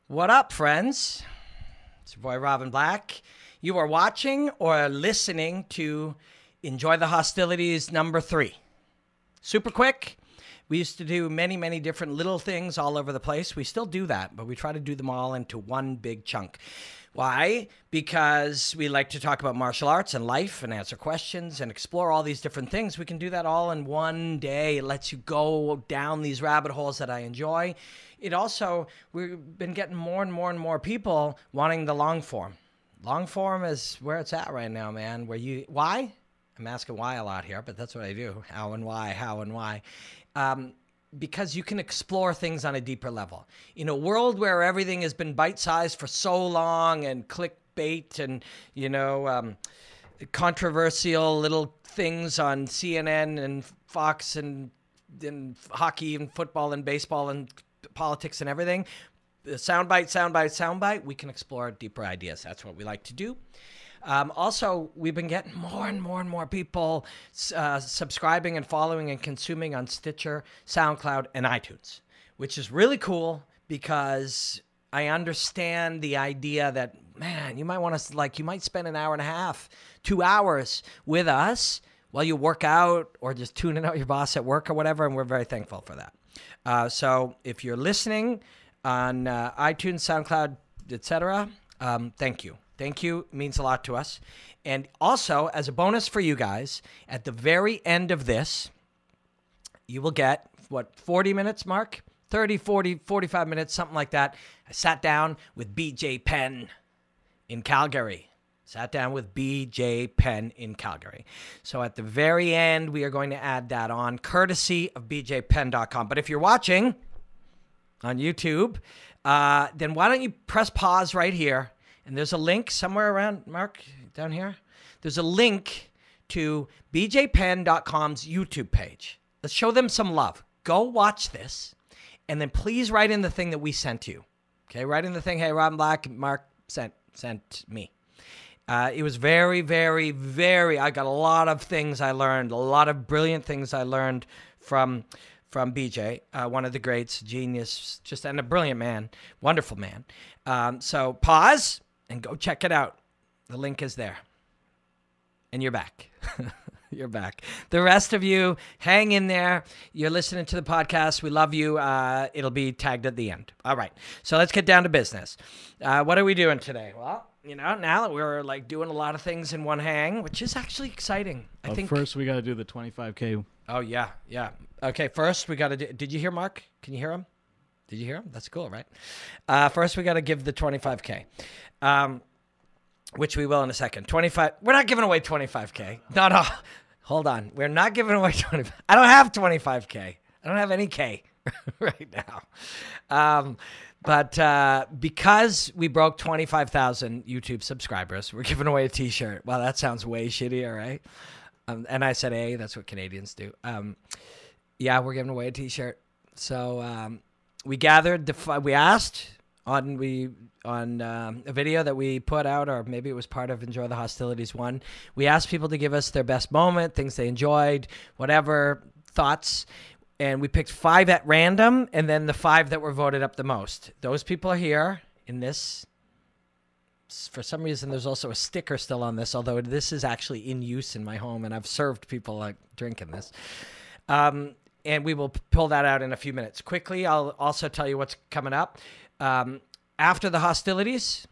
What up, friends? It's your boy, Robin Black. You are watching or listening to Enjoy the Hostilities number 3. Super quick. We used to do many, many different little things all over the place. We still do that, but we try to do them all into one big chunk. Why? Because we like to talk about martial arts and life and answer questions and explore all these different things. We can do that all in one day. It lets you go down these rabbit holes that I enjoy. It also, we've been getting more and more people wanting the long form. Long form is where it's at right now, man. Why? I'm asking why a lot here, but that's what I do. How and why. Because you can explore things on a deeper level. In a world where everything has been bite-sized for so long and clickbait and, controversial little things on CNN and Fox and hockey and football and baseball and politics and everything, soundbite, we can explore deeper ideas. That's what we like to do. Also, we've been getting more and more people subscribing and following and consuming on Stitcher, SoundCloud, and iTunes, which is really cool because I understand the idea that, man, you might want to, you might spend an hour and a half, 2 hours with us while you work out or just tuning out your boss at work or whatever, and we're very thankful for that. So if you're listening on iTunes, SoundCloud, etc., thank you. Thank you. It means a lot to us. And also, as a bonus for you guys, at the very end of this, you will get, 40 minutes, Mark? 30, 40, 45 minutes, something like that. I sat down with BJ Penn in Calgary. So at the very end, we are going to add that on, courtesy of bjpenn.com. But if you're watching on YouTube, then why don't you press pause right here? And there's a link somewhere around, Mark, down here. There's a link to bjpenn.com's YouTube page. Let's show them some love. Go watch this, and then please write in the thing that we sent you. Okay, write in the thing, hey, Robin Black, Mark sent me. It was very, very, I got a lot of things I learned, a lot of brilliant things I learned from BJ, one of the greats, genius, and a brilliant man, wonderful man. So pause and go check it out. The link is there. And you're back. You're back. The rest of you, hang in there. You're listening to the podcast. We love you. It'll be tagged at the end. All right. So let's get down to business. What are we doing today? Well, now that we're doing a lot of things in one hang, which is actually exciting. I think first we got to do the 25K. Oh, yeah. Okay, first we got to do... Did you hear Mark? Can you hear him? Did you hear him? That's cool, right? First we got to give the 25K, which we will in a second. 25... We're not giving away 25K. No. Hold on. We're not giving away 25... I don't have 25K. I don't have any K right now. But because we broke 25,000 YouTube subscribers, we're giving away a T-shirt. Well, that sounds way shittier, right? And I said, hey, that's what Canadians do. Yeah, we're giving away a T-shirt. So we gathered, we asked on a video that we put out, or maybe it was part of Enjoy the Hostilities 1. We asked people to give us their best moment, things they enjoyed, whatever, thoughts. And we picked 5 at random, and then the 5 that were voted up the most. Those people are here in this. For some reason, there's also a sticker still on this, although this is actually in use in my home, and I've served people drinking this. And we will pull that out in a few minutes. Quickly, I'll also tell you what's coming up. After the hostilities,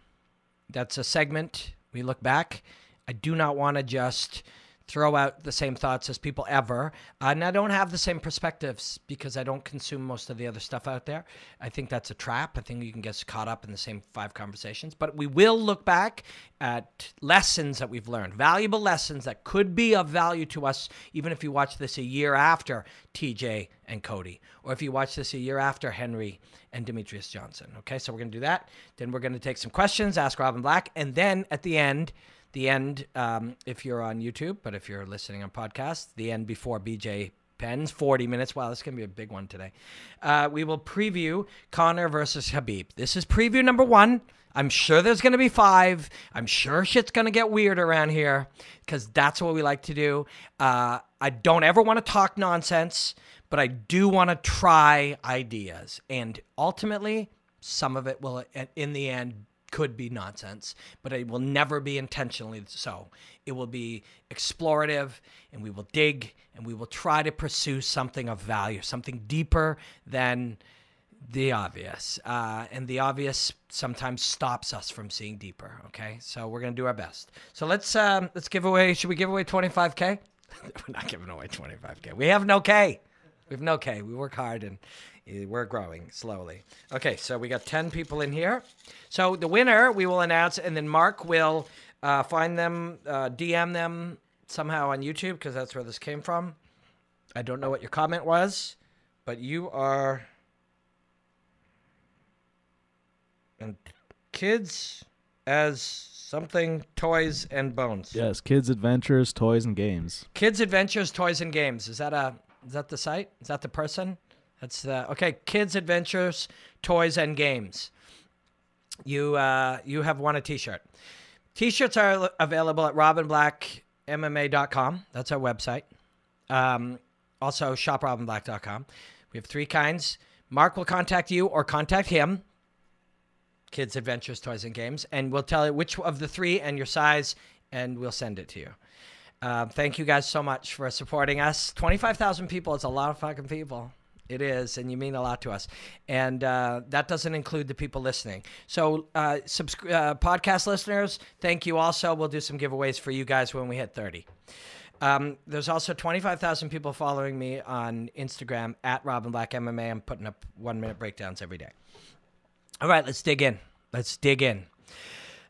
that's a segment. We look back. I do not want to just throw out the same thoughts as people ever. And I don't have the same perspectives because I don't consume most of the other stuff out there. I think that's a trap. I think you can get caught up in the same 5 conversations. But we will look back at lessons that we've learned, valuable lessons that could be of value to us, even if you watch this a year after TJ and Cody, or if you watch this a year after Henry and Demetrious Johnson. Okay, so we're going to do that. Then we're going to take some questions, ask Robin Black, and then at the end, if you're on YouTube, but if you're listening on podcast, the end before BJ Penn's 40 minutes. Wow, this is going to be a big one today. We will preview Conor versus Khabib. This is preview number 1. I'm sure there's going to be 5. I'm sure shit's going to get weird around here because that's what we like to do. I don't ever want to talk nonsense, but I do want to try ideas. And ultimately, Some of it will, in the end, could be nonsense, but it will never be intentionally so. It will be explorative, and we will dig, and we will try to pursue something of value, something deeper than the obvious. And the obvious sometimes stops us from seeing deeper, okay? So we're going to do our best. So let's give away, should we give away 25K? We're not giving away 25K. We have no K. We have no K. We work hard, and we're growing slowly. Okay, so we got 10 people in here. So the winner we will announce, and then Mark will find them, DM them somehow on YouTube, because that's where this came from. I don't know what your comment was, but you are... And kids as something, toys and bones. Yes, Kids Adventures, Toys and Games. Kids Adventures, Toys and Games. Is that the site? Is that the person? That's okay. Kids Adventures, Toys and Games. You have won a T-shirt. T-shirts are available at robinblackmma.com. That's our website. Also shoprobinblack.com. We have 3 kinds. Mark will contact you or contact him. Kids Adventures, Toys and Games, and we'll tell you which of the 3 and your size, and we'll send it to you. Thank you guys so much for supporting us. 25,000 people is a lot of fucking people. It is, and you mean a lot to us. And that doesn't include the people listening. So podcast listeners, thank you also. We'll do some giveaways for you guys when we hit 30. There's also 25,000 people following me on Instagram at RobinBlackMMA. I'm putting up 1-minute breakdowns every day. All right, let's dig in.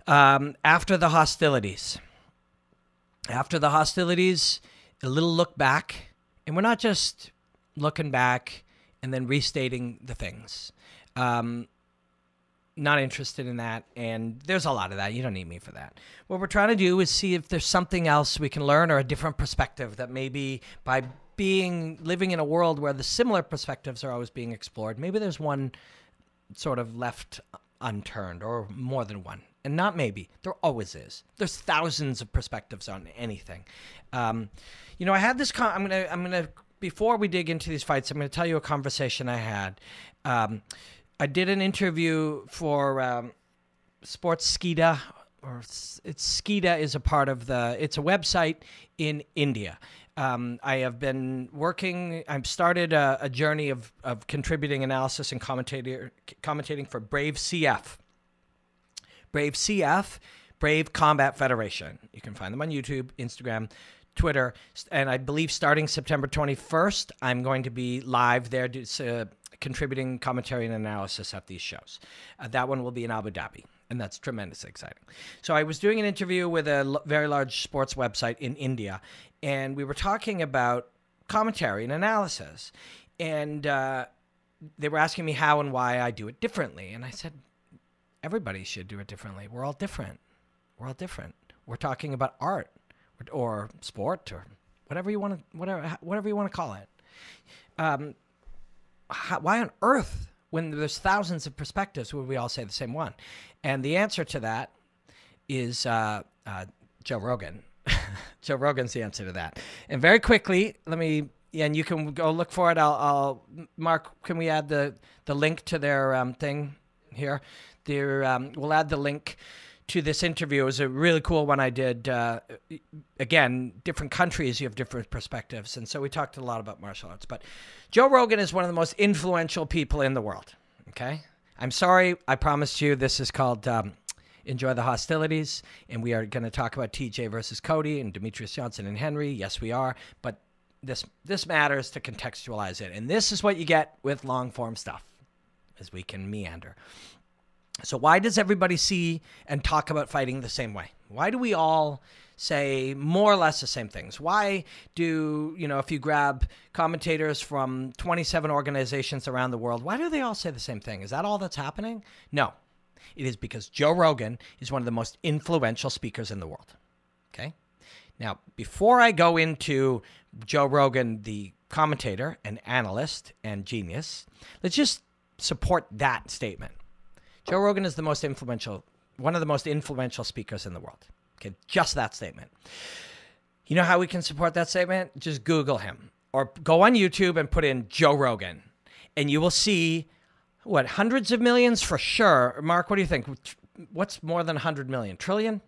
After the hostilities. After the hostilities, a little look back. And we're not just looking back and then restating the things. Not interested in that. And there's a lot of that. You don't need me for that. What we're trying to do is see if there's something else we can learn or a different perspective that maybe by living in a world where the similar perspectives are always being explored, maybe there's one sort of left unturned, or more than one. And not maybe, there always is. There's thousands of perspectives on anything. I had this I'm gonna before we dig into these fights, I'm gonna tell you a conversation I had. I did an interview for Sports Skida, or Skida is a part of it's a website in India. I have been working. I've started a journey of contributing analysis and commentating for Brave CF. Brave CF, Brave Combat Federation. You can find them on YouTube, Instagram, Twitter, and I believe starting September 21st, I'm going to be live there contributing commentary and analysis at these shows. That one will be in Abu Dhabi. And that's tremendously exciting. So I was doing an interview with a very large sports website in India, and we were talking about commentary and analysis. And they were asking me how and why I do it differently. And I said, everybody should do it differently. We're all different. We're talking about art or sport or whatever you want to call it. Why on earth, when there's thousands of perspectives, would we all say the same one? And the answer to that is Joe Rogan. Joe Rogan's the answer to that. And very quickly, and you can go look for it. Mark, can we add the link to their thing here? We'll add the link to this interview. It was a really cool one I did. Again, different countries, you have different perspectives. And so we talked a lot about martial arts. But Joe Rogan is one of the most influential people in the world. Okay? I'm sorry. I promised you this is called Enjoy the Hostilities. And we are going to talk about TJ versus Cody and Demetrious Johnson and Henry. Yes, we are. But this matters to contextualize it. And this is what you get with long-form stuff, as we can meander. So why does everybody see and talk about fighting the same way? Why do we all say more or less the same things? Why do, if you grab commentators from 27 organizations around the world, why do they all say the same thing? Is that all that's happening? No. It is because Joe Rogan is one of the most influential speakers in the world. Okay? Now, before I go into Joe Rogan, the commentator and analyst and genius, let's just support that statement. Joe Rogan is one of the most influential speakers in the world. Okay, just that statement. You know how we can support that statement? Just Google him or go on YouTube and put in Joe Rogan, and you will see What, hundreds of millions for sure. Mark, what do you think? What's more than 100 million? Trillion?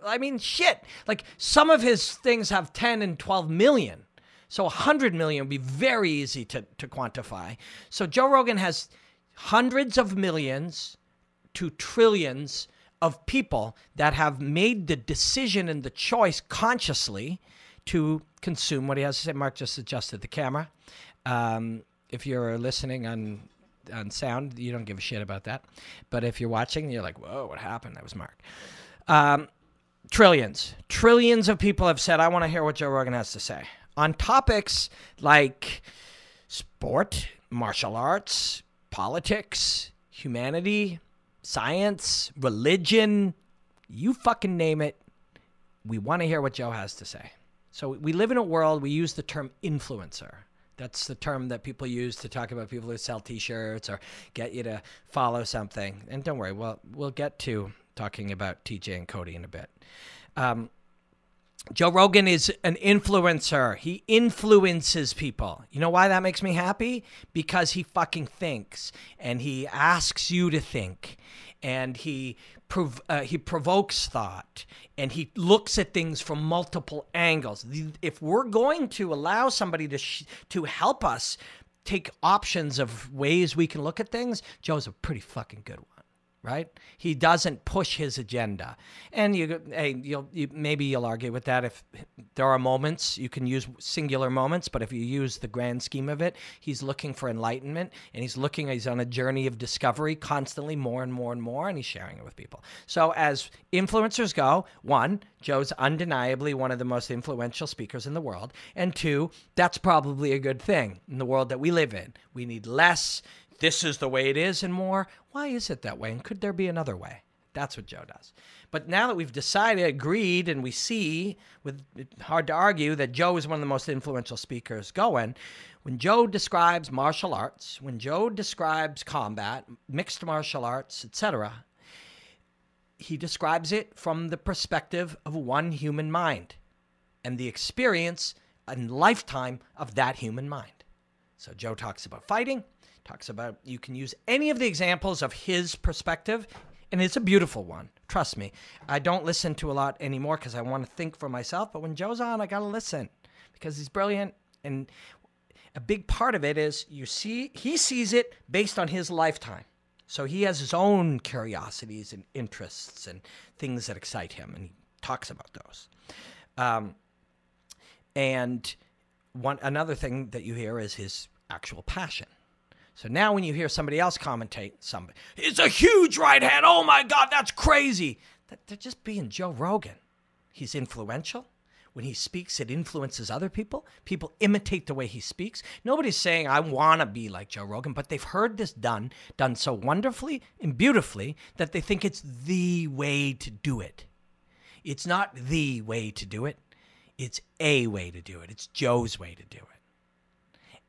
I mean, shit. Like, some of his things have 10 and 12 million. So 100 million would be very easy to quantify. So Joe Rogan has hundreds of millions to trillions of people that have made the decision and the choice consciously to consume what he has to say. Mark just adjusted the camera. If you're listening on sound, you don't give a shit about that. But if you're watching, you're like, whoa, what happened? That was Mark. Trillions of people have said, I want to hear what Joe Rogan has to say on topics like sport, martial arts, politics, humanity, science, religion, you fucking name it. We want to hear what Joe has to say. So we live in a world, we use the term influencer. That's the term that people use to talk about people who sell T-shirts or get you to follow something. And don't worry, we'll get to talking about TJ and Cody in a bit. Joe Rogan is an influencer. He influences people. You know why that makes me happy? Because he fucking thinks, and he asks you to think, and he provokes thought, and he looks at things from multiple angles. If we're going to allow somebody to help us take options of ways we can look at things, Joe's a pretty fucking good one. Right? He doesn't push his agenda. And maybe you'll argue with that. If there are moments, you can use singular moments, but if you use the grand scheme of it, he's looking for enlightenment, and he's on a journey of discovery constantly, more and more and more, and he's sharing it with people. So as influencers go, one, Joe's undeniably one of the most influential speakers in the world, and two, that's probably a good thing in the world that we live in. We need less, this is the way it is, and more, why is it that way? And could there be another way? That's what Joe does. But now that we've decided, agreed, and we see, hard to argue, that Joe is one of the most influential speakers going, when Joe describes martial arts, when Joe describes combat, mixed martial arts, etc., he describes it from the perspective of one human mind and the experience and lifetime of that human mind. So Joe talks about fighting, talks about, you can use any of the examples of his perspective, and it's a beautiful one. Trust me. I don't listen to a lot anymore because I want to think for myself, but when Joe's on, I got to listen because he's brilliant. And a big part of it is he sees it based on his lifetime. So he has his own curiosities and interests and things that excite him, and he talks about those. And another thing that you hear is his actual passion. So now when you hear somebody else commentate, it's a huge right hand, oh my God, that's crazy. They're just being Joe Rogan. He's influential. When he speaks, it influences other people. People imitate the way he speaks. Nobody's saying, I want to be like Joe Rogan, but they've heard this done so wonderfully and beautifully that they think it's the way to do it. It's not the way to do it. It's a way to do it. It's Joe's way to do it.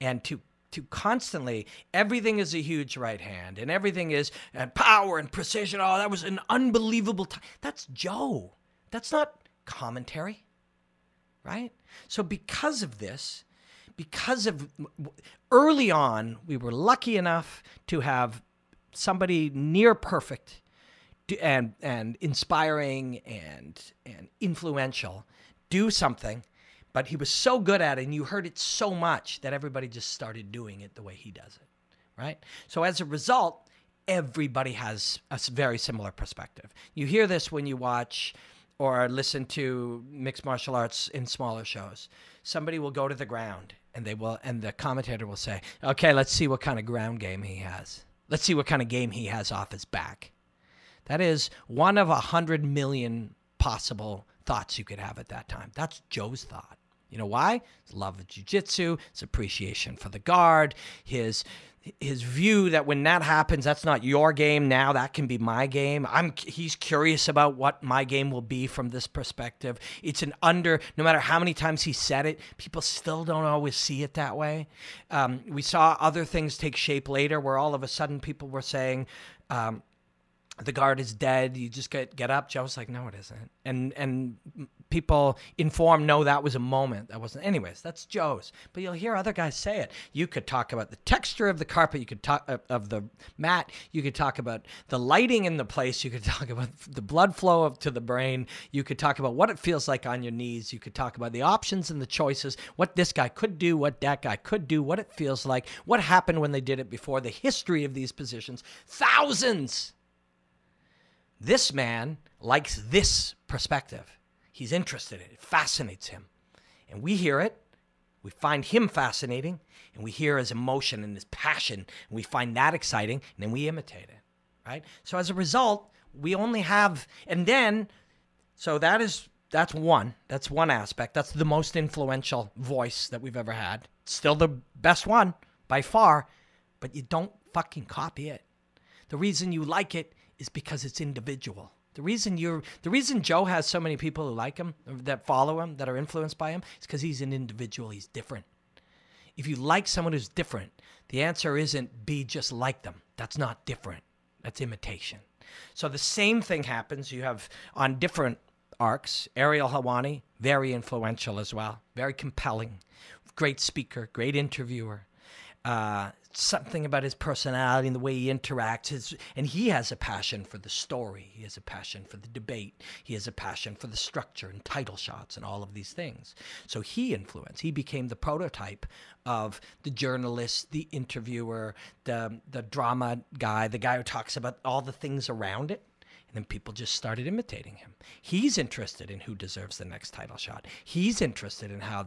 And to constantly, everything is a huge right hand, and everything is power and precision. Oh, that was an unbelievable time. That's Joe. That's not commentary, right? So because of this, early on, we were lucky enough to have somebody near perfect and inspiring and influential do something. But he was so good at it, and you heard it so much that everybody just started doing it the way he does it, right? So as a result, everybody has a very similar perspective. You hear this when you watch or listen to mixed martial arts in smaller shows. Somebody will go to the ground, and the commentator will say, okay, let's see what kind of ground game he has. Let's see what kind of game he has off his back. That is one of 100 million possible thoughts you could have at that time. That's Joe's thought. You know why? His love of jiu-jitsu, his appreciation for the guard, his view that when that happens, that's not your game now, that can be my game. He's curious about what my game will be from this perspective. No matter how many times he said it, people still don't always see it that way. We saw other things take shape later where all of a sudden people were saying, the guard is dead. You just get up. Joe's like, no, it isn't. And people informed, no, that was a moment. That wasn't. Anyways, that's Joe's. But you'll hear other guys say it. You could talk about the texture of the carpet. You could talk of the mat. You could talk about the lighting in the place. You could talk about the blood flow to the brain. You could talk about what it feels like on your knees. You could talk about the options and the choices, what this guy could do, what that guy could do, what it feels like, what happened when they did it before, the history of these positions. Thousands. This man likes this perspective. He's interested in it. It fascinates him. And we hear it. We find him fascinating. And we hear his emotion and his passion. And we find that exciting. And then we imitate it. Right? So as a result, we only have, and then, so that's one. That's one aspect. That's the most influential voice that we've ever had. Still the best one by far. But you don't fucking copy it. The reason you like it is because it's individual. The reason Joe has so many people who like him, that follow him, that are influenced by him, is because he's an individual. He's different. If you like someone who's different, the answer isn't be just like them. That's not different. That's imitation. So the same thing happens. You have on different arcs, Ariel Helwani, very influential as well, very compelling, great speaker, great interviewer. Something about his personality and the way he interacts. And he has a passion for the story. He has a passion for the debate. He has a passion for the structure and title shots and all of these things. So he influenced. He became the prototype of the journalist, the interviewer, the drama guy, the guy who talks about all the things around it. And then people just started imitating him. He's interested in who deserves the next title shot. He's interested in how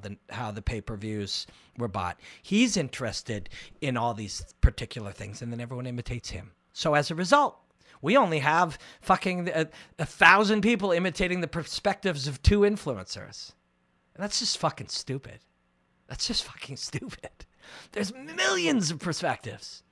the pay-per-views were bought. He's interested in all these particular things, and then everyone imitates him. So as a result, we only have fucking 1,000 people imitating the perspectives of 2 influencers. And that's just fucking stupid. That's just fucking stupid. There's millions of perspectives,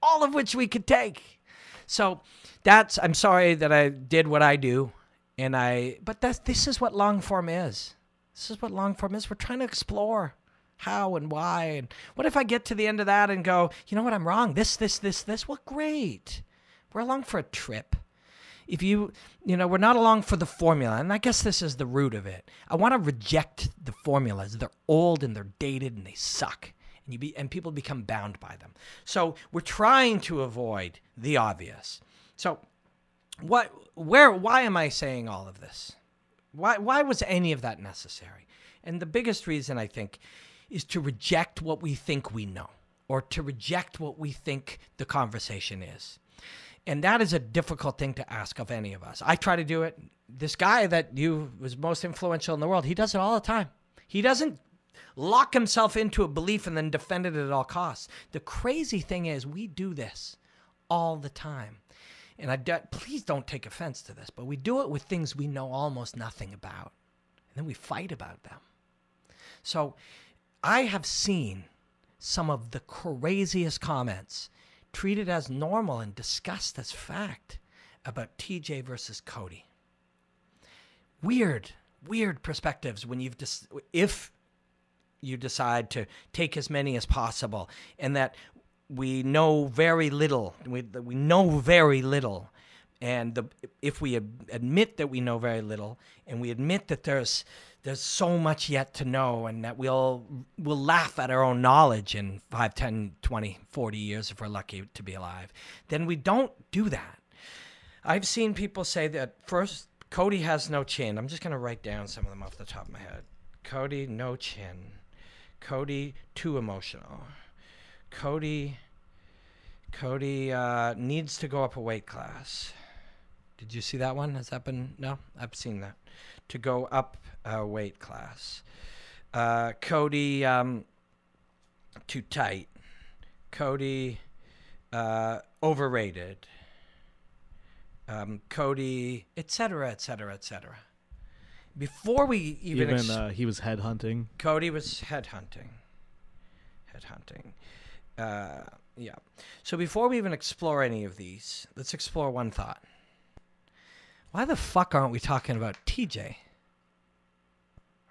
all of which we could take. So I'm sorry that I did what I do, but this is what long form is. This is what long form is. We're trying to explore how and why, and what if I get to the end of that and go, you know what, I'm wrong. This. Well, great. We're along for a trip. If we're not along for the formula, and I guess this is the root of it. I want to reject the formulas. They're old and they're dated and they suck. And people become bound by them. So we're trying to avoid the obvious. So why am I saying all of this? Why was any of that necessary? And the biggest reason, I think, is to reject what we think we know, or to reject what we think the conversation is. And that is a difficult thing to ask of any of us. I try to do it. This guy that was most influential in the world, he does it all the time. He doesn't lock himself into a belief and then defend it at all costs. The crazy thing is we do this all the time. And please don't take offense to this, but we do it with things we know almost nothing about. And then we fight about them. So I have seen some of the craziest comments treated as normal and discussed as fact about TJ versus Cody. Weird perspectives when if you decide to take as many as possible, and that we know very little. We know very little, and if we admit that we know very little, and we admit that there's so much yet to know, and that we'll laugh at our own knowledge in 5, 10, 20, 40 years if we're lucky to be alive, then we don't do that. I've seen people say that first, Cody has no chin. I'm just going to write down some of them off the top of my head. Cody, no chin. Cody, too emotional. Cody needs to go up a weight class. Did you see that one? Has that been? No, I've seen that. To go up a weight class. Cody, too tight. Cody, overrated. Cody, etc., etc., etc. Before we even he was headhunting. Cody was headhunting. Yeah. So before we even explore any of these, let's explore one thought. Why the fuck aren't we talking about TJ?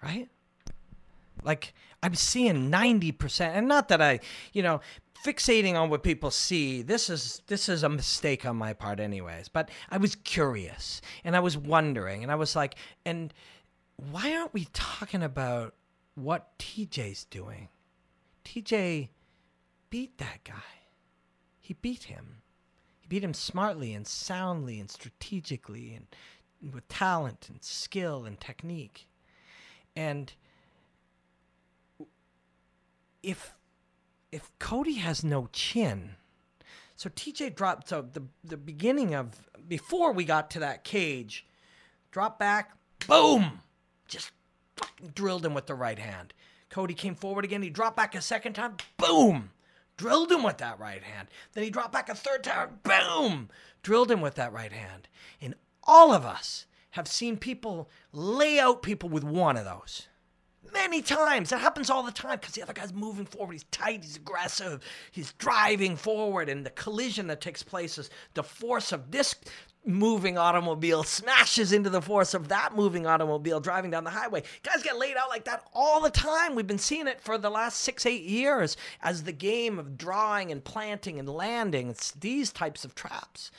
Right? Like, I'm seeing 90%, and not that I, fixating on what people see. This is a mistake on my part anyways, but I was curious, and I was wondering, and I was like, and why aren't we talking about what TJ's doing? TJ beat that guy. He beat him. He beat him smartly and soundly and strategically and with talent and skill and technique. And if Cody has no chin, so TJ dropped, so the beginning of, before we got to that cage, dropped back, boom, just fucking drilled him with the right hand. Cody came forward again, he dropped back a second time, boom, drilled him with that right hand. Then he dropped back a third time, boom, drilled him with that right hand. And all of us have seen people lay out people with one of those. Many times. That happens all the time because the other guy's moving forward. He's tight. He's aggressive. He's driving forward. And the collision that takes place is the force of this moving automobile smashes into the force of that moving automobile driving down the highway. Guys get laid out like that all the time. We've been seeing it for the last 6-8 years as the game of drawing and planting and landing. It's these types of traps.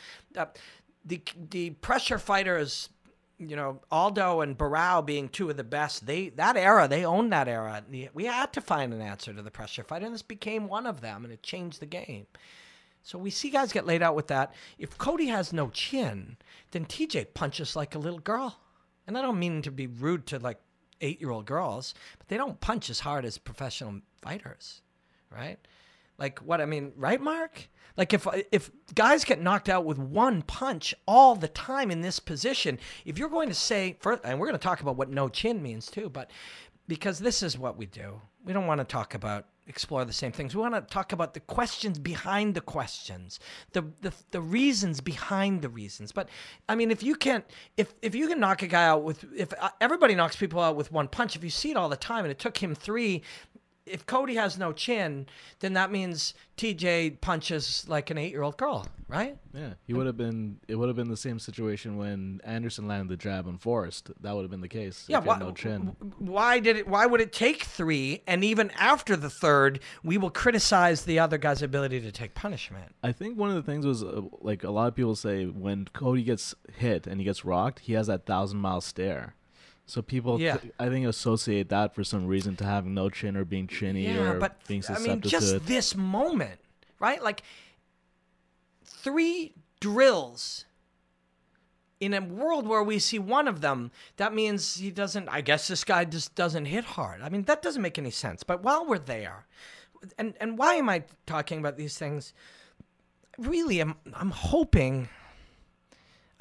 The pressure fighters, Aldo and Barao being two of the best, they owned that era. We had to find an answer to the pressure fight, and this became one of them, and it changed the game. So we see guys get laid out with that. If Cody has no chin, then TJ punches like a little girl. And I don't mean to be rude to like 8-year-old girls, but they don't punch as hard as professional fighters, right? Like what I mean, right, Mark? Like if guys get knocked out with one punch all the time in this position, if you're going to say, and we're going to talk about what no chin means too, but because this is what we do. We don't want to explore the same things. We want to talk about the questions behind the questions, the reasons behind the reasons. But I mean, if you can knock a guy out if everybody knocks people out with one punch, if you see it all the time and it took him 3, if Cody has no chin, then that means TJ punches like an 8-year-old girl, right? Yeah, it would have been the same situation when Anderson landed the jab on Forrest. That would have been the case. Yeah, if he had no chin. Why would it take 3? And even after the 3rd, we will criticize the other guy's ability to take punishment. I think one of the things was like a lot of people say when Cody gets hit and he gets rocked, he has that 1,000-mile stare. So people, I think, associate that for some reason to having no chin or being chinny or being susceptible to it. Just this moment, right? Like 3 drills in a world where we see one of them, that means he doesn't, I guess this guy just doesn't hit hard. I mean, that doesn't make any sense. But while we're there, and why am I talking about these things? Really, I'm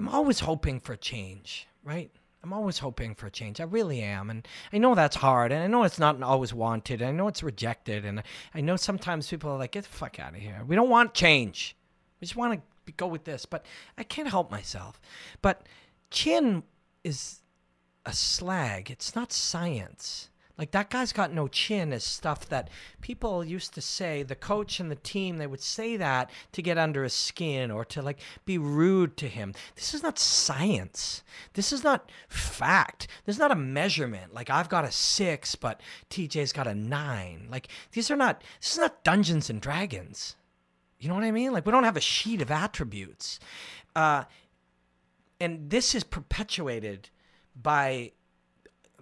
always hoping for change, right? I'm always hoping for change. I really am. And I know that's hard. And I know it's not always wanted. I know it's rejected. And I know sometimes people are like, get the fuck out of here. We don't want change. We just want to go with this. But I can't help myself. But chin is a slag. It's not science. Like, that guy's got no chin is stuff that people used to say, the coach and the team, they would say that to get under his skin or to, like, be rude to him. This is not science. This is not fact. This is not a measurement. Like, I've got a 6, but TJ's got a 9. Like, this is not Dungeons and Dragons. You know what I mean? Like, we don't have a sheet of attributes. And this is perpetuated by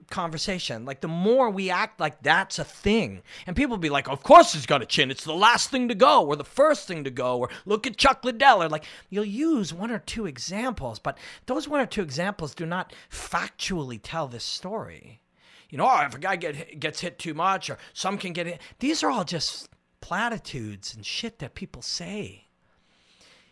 conversation. Like, the more we act like that's a thing, and people be like, of course he's got a chin, it's the last thing to go or the first thing to go, or look at Chuck Liddell, or like, you'll use 1 or 2 examples, but those 1 or 2 examples do not factually tell this story. If a guy gets hit too much, or some can get hit, these are all just platitudes and shit that people say.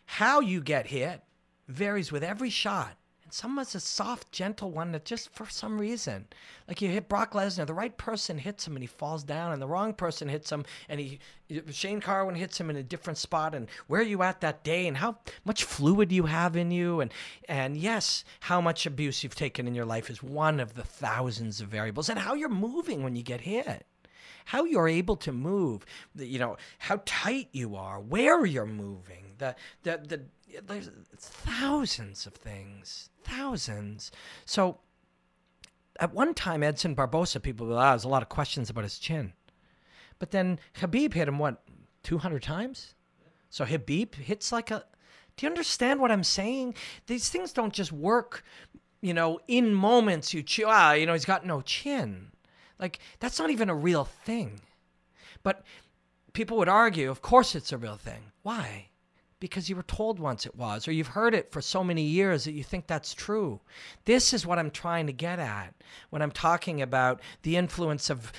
How you get hit varies with every shot. And someone's a soft, gentle one that just for some reason, like you hit Brock Lesnar, the right person hits him and he falls down, and the wrong person hits him, and Shane Carwin hits him in a different spot, and where are you at that day, and how much fluid you have in you, and yes, how much abuse you've taken in your life is one of the thousands of variables, and how you're moving when you get hit. How you're able to move, how tight you are, where you're moving, there's thousands of things, thousands. So at one time, Edson Barbosa, people were, there's a lot of questions about his chin. But then Khabib hit him, 200 times? So Khabib hits like a... Do you understand what I'm saying? These things don't just work, in moments. He's got no chin. Like, that's not even a real thing. But people would argue, of course it's a real thing. Why? Because you were told once it was, or you've heard it for so many years that you think that's true. This is what I'm trying to get at when I'm talking about the influence of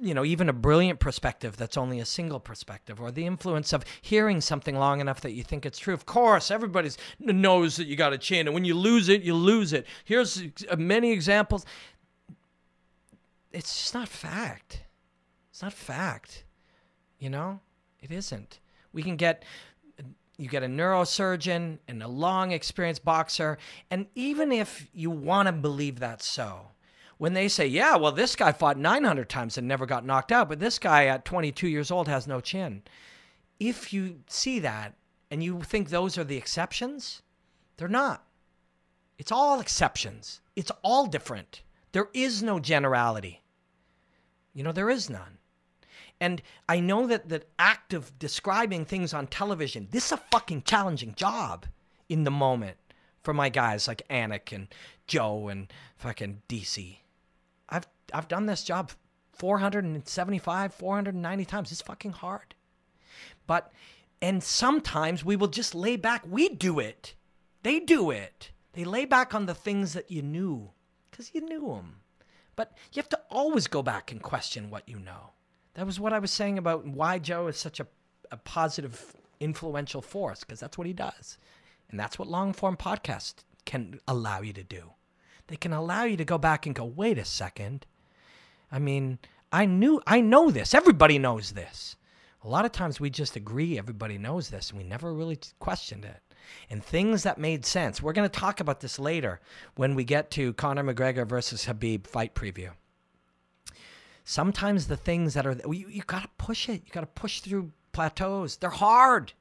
even a brilliant perspective that's only a single perspective, or the influence of hearing something long enough that you think it's true. Of course, everybody knows that you got a chin, and when you lose it, you lose it. Here's many examples. It's just not fact. It's not fact. It isn't. You get a neurosurgeon and a long experienced boxer, and even if you want to believe that's so, when they say, yeah, well, this guy fought 900 times and never got knocked out, but this guy at 22 years old has no chin. If you see that and you think those are the exceptions, they're not. It's all exceptions. It's all different. There is no generality. There is none. And I know that the act of describing things on television, this is a fucking challenging job in the moment for my guys like Anik and Joe and fucking DC. I've done this job 475, 490 times. It's fucking hard. And sometimes we will just lay back. We do it. They do it. They lay back on the things that you knew because you knew them. But you have to always go back and question what you know. That was what I was saying about why Joe is such a positive, influential force, because that's what he does. And that's what long-form podcasts can allow you to do. They can allow you to go back and go, wait a second. I mean, I know this. Everybody knows this. A lot of times we just agree everybody knows this, and we never really questioned it. And things that made sense. We're going to talk about this later when we get to Conor McGregor versus Khabib fight preview. Sometimes the things that are, you got to push it. You got to push through plateaus. They're hard.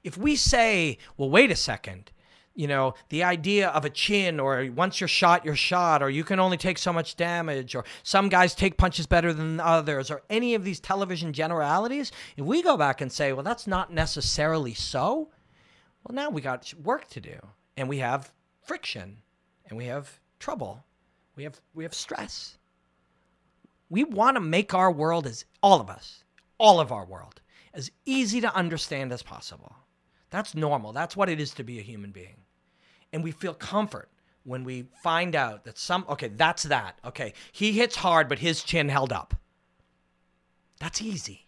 If we say, well, wait a second, the idea of a chin, or once you're shot, or you can only take so much damage, or some guys take punches better than others, or any of these television generalities, if we go back and say, well, that's not necessarily so, well, now we got work to do, and we have friction, and we have trouble, we have stress. We want to make our world, all of our world, as easy to understand as possible. That's normal. That's what it is to be a human being. And we feel comfort when we find out that that's that. Okay, he hits hard, but his chin held up. That's easy.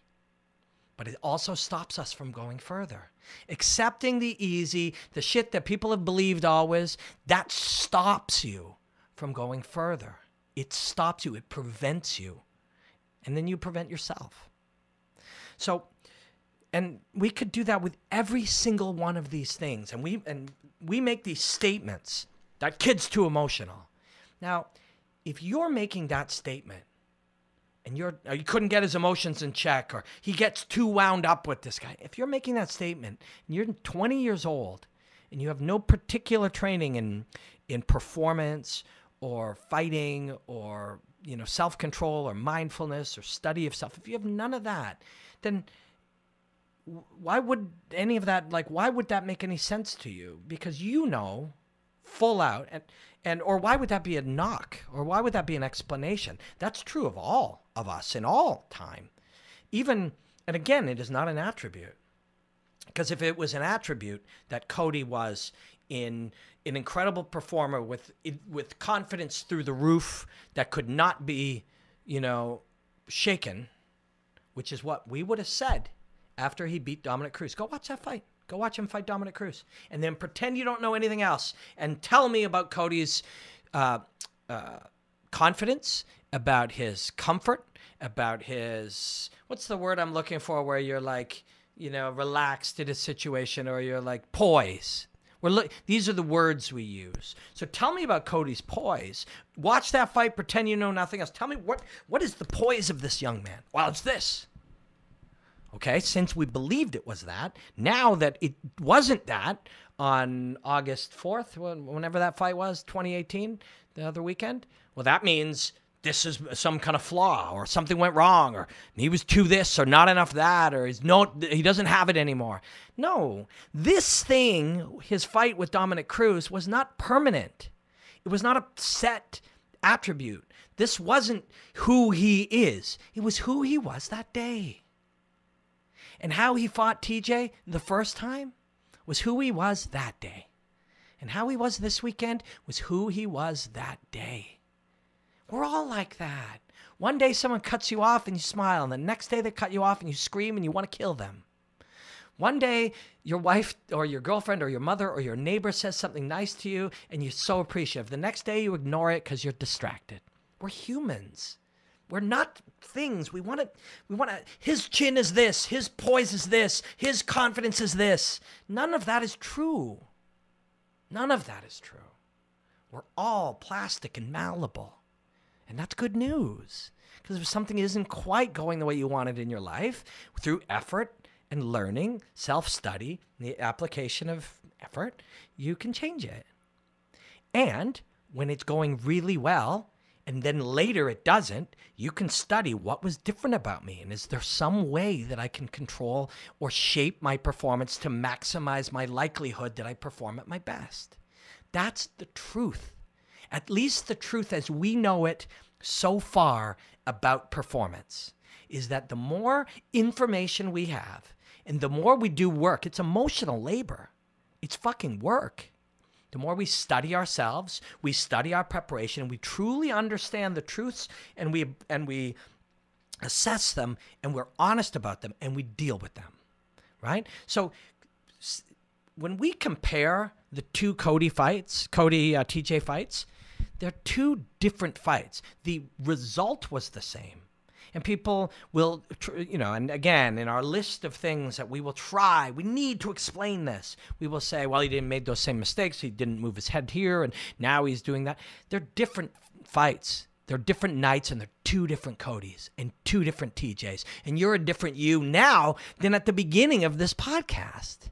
But it also stops us from going further. Accepting the easy, the shit that people have believed always, that stops you from going further. It stops you. It prevents you. And then you prevent yourself. So, and we could do that with every single one of these things. And we make these statements. That kid's too emotional. Now, if you're making that statement and you couldn't get his emotions in check, or he gets too wound up with this guy, if you're making that statement and you're 20 years old and you have no particular training in performance or fighting or self-control or mindfulness or study of self, if you have none of that, then why would any of that, why would that make any sense to you? Because full out, or why would that be a knock? Or why would that be an explanation? That's true of all of us in all time. And again, it is not an attribute. Because if it was an attribute that Cody was an incredible performer with confidence through the roof that could not be, shaken, which is what we would have said after he beat Dominic Cruz. Go watch that fight. Go watch him fight Dominic Cruz. And then pretend you don't know anything else and tell me about Cody's confidence, about his comfort, about his, what's the word I'm looking for, where you're relaxed in a situation, or you're poise. These are the words we use. So tell me about Cody's poise. Watch that fight, pretend you know nothing else. Tell me what is the poise of this young man? Well, it's this. Okay, since we believed it was that, now that it wasn't that, on August 4th, whenever that fight was, 2018, the other weekend. Well, that means this is some kind of flaw, or something went wrong, or he was too this or not enough that, or he doesn't have it anymore. No, this thing, his fight with Dominic Cruz, was not permanent. It was not a set attribute. This wasn't who he is. It was who he was that day. And how he fought TJ the first time was who he was that day. And how he was this weekend was who he was that day. We're all like that. One day someone cuts you off and you smile, and the next day they cut you off and you scream and you want to kill them. One day your wife or your girlfriend or your mother or your neighbor says something nice to you and you're so appreciative. The next day you ignore it because you're distracted. We're humans. We're not things. We want to, his chin is this, his poise is this, his confidence is this. None of that is true. None of that is true. We're all plastic and malleable. And that's good news. Because if something isn't quite going the way you want it in your life, through effort and learning, self-study, the application of effort, you can change it. And when it's going really well, and then later it doesn't, you can study what was different about me. And is there some way that I can control or shape my performance to maximize my likelihood that I perform at my best? That's the truth. At least the truth as we know it so far about performance is that the more information we have and the more we do work, it's emotional labor. It's fucking work. The more we study ourselves, we study our preparation, we truly understand the truths, and we assess them, and we're honest about them, and we deal with them, right? So when we compare the two TJ fights, they're two different fights. The result was the same. And people will, and again, in our list of things that we will try, we need to explain this. We will say, well, he didn't make those same mistakes. He didn't move his head here, and now he's doing that. They're different fights. They're different nights, and they're two different Codys and two different TJs. And you're a different you now than at the beginning of this podcast.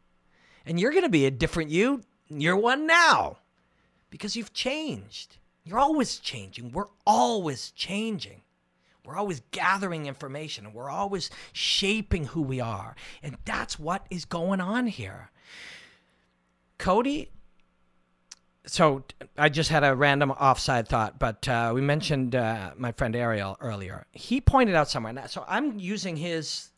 And you're going to be a different you. You're one now because you've changed. You're always changing. We're always changing. We're always gathering information, and we're always shaping who we are. And that's what is going on here. Cody, so I just had a random offside thought, but we mentioned my friend Ariel earlier. He pointed out somewhere. So I'm using his,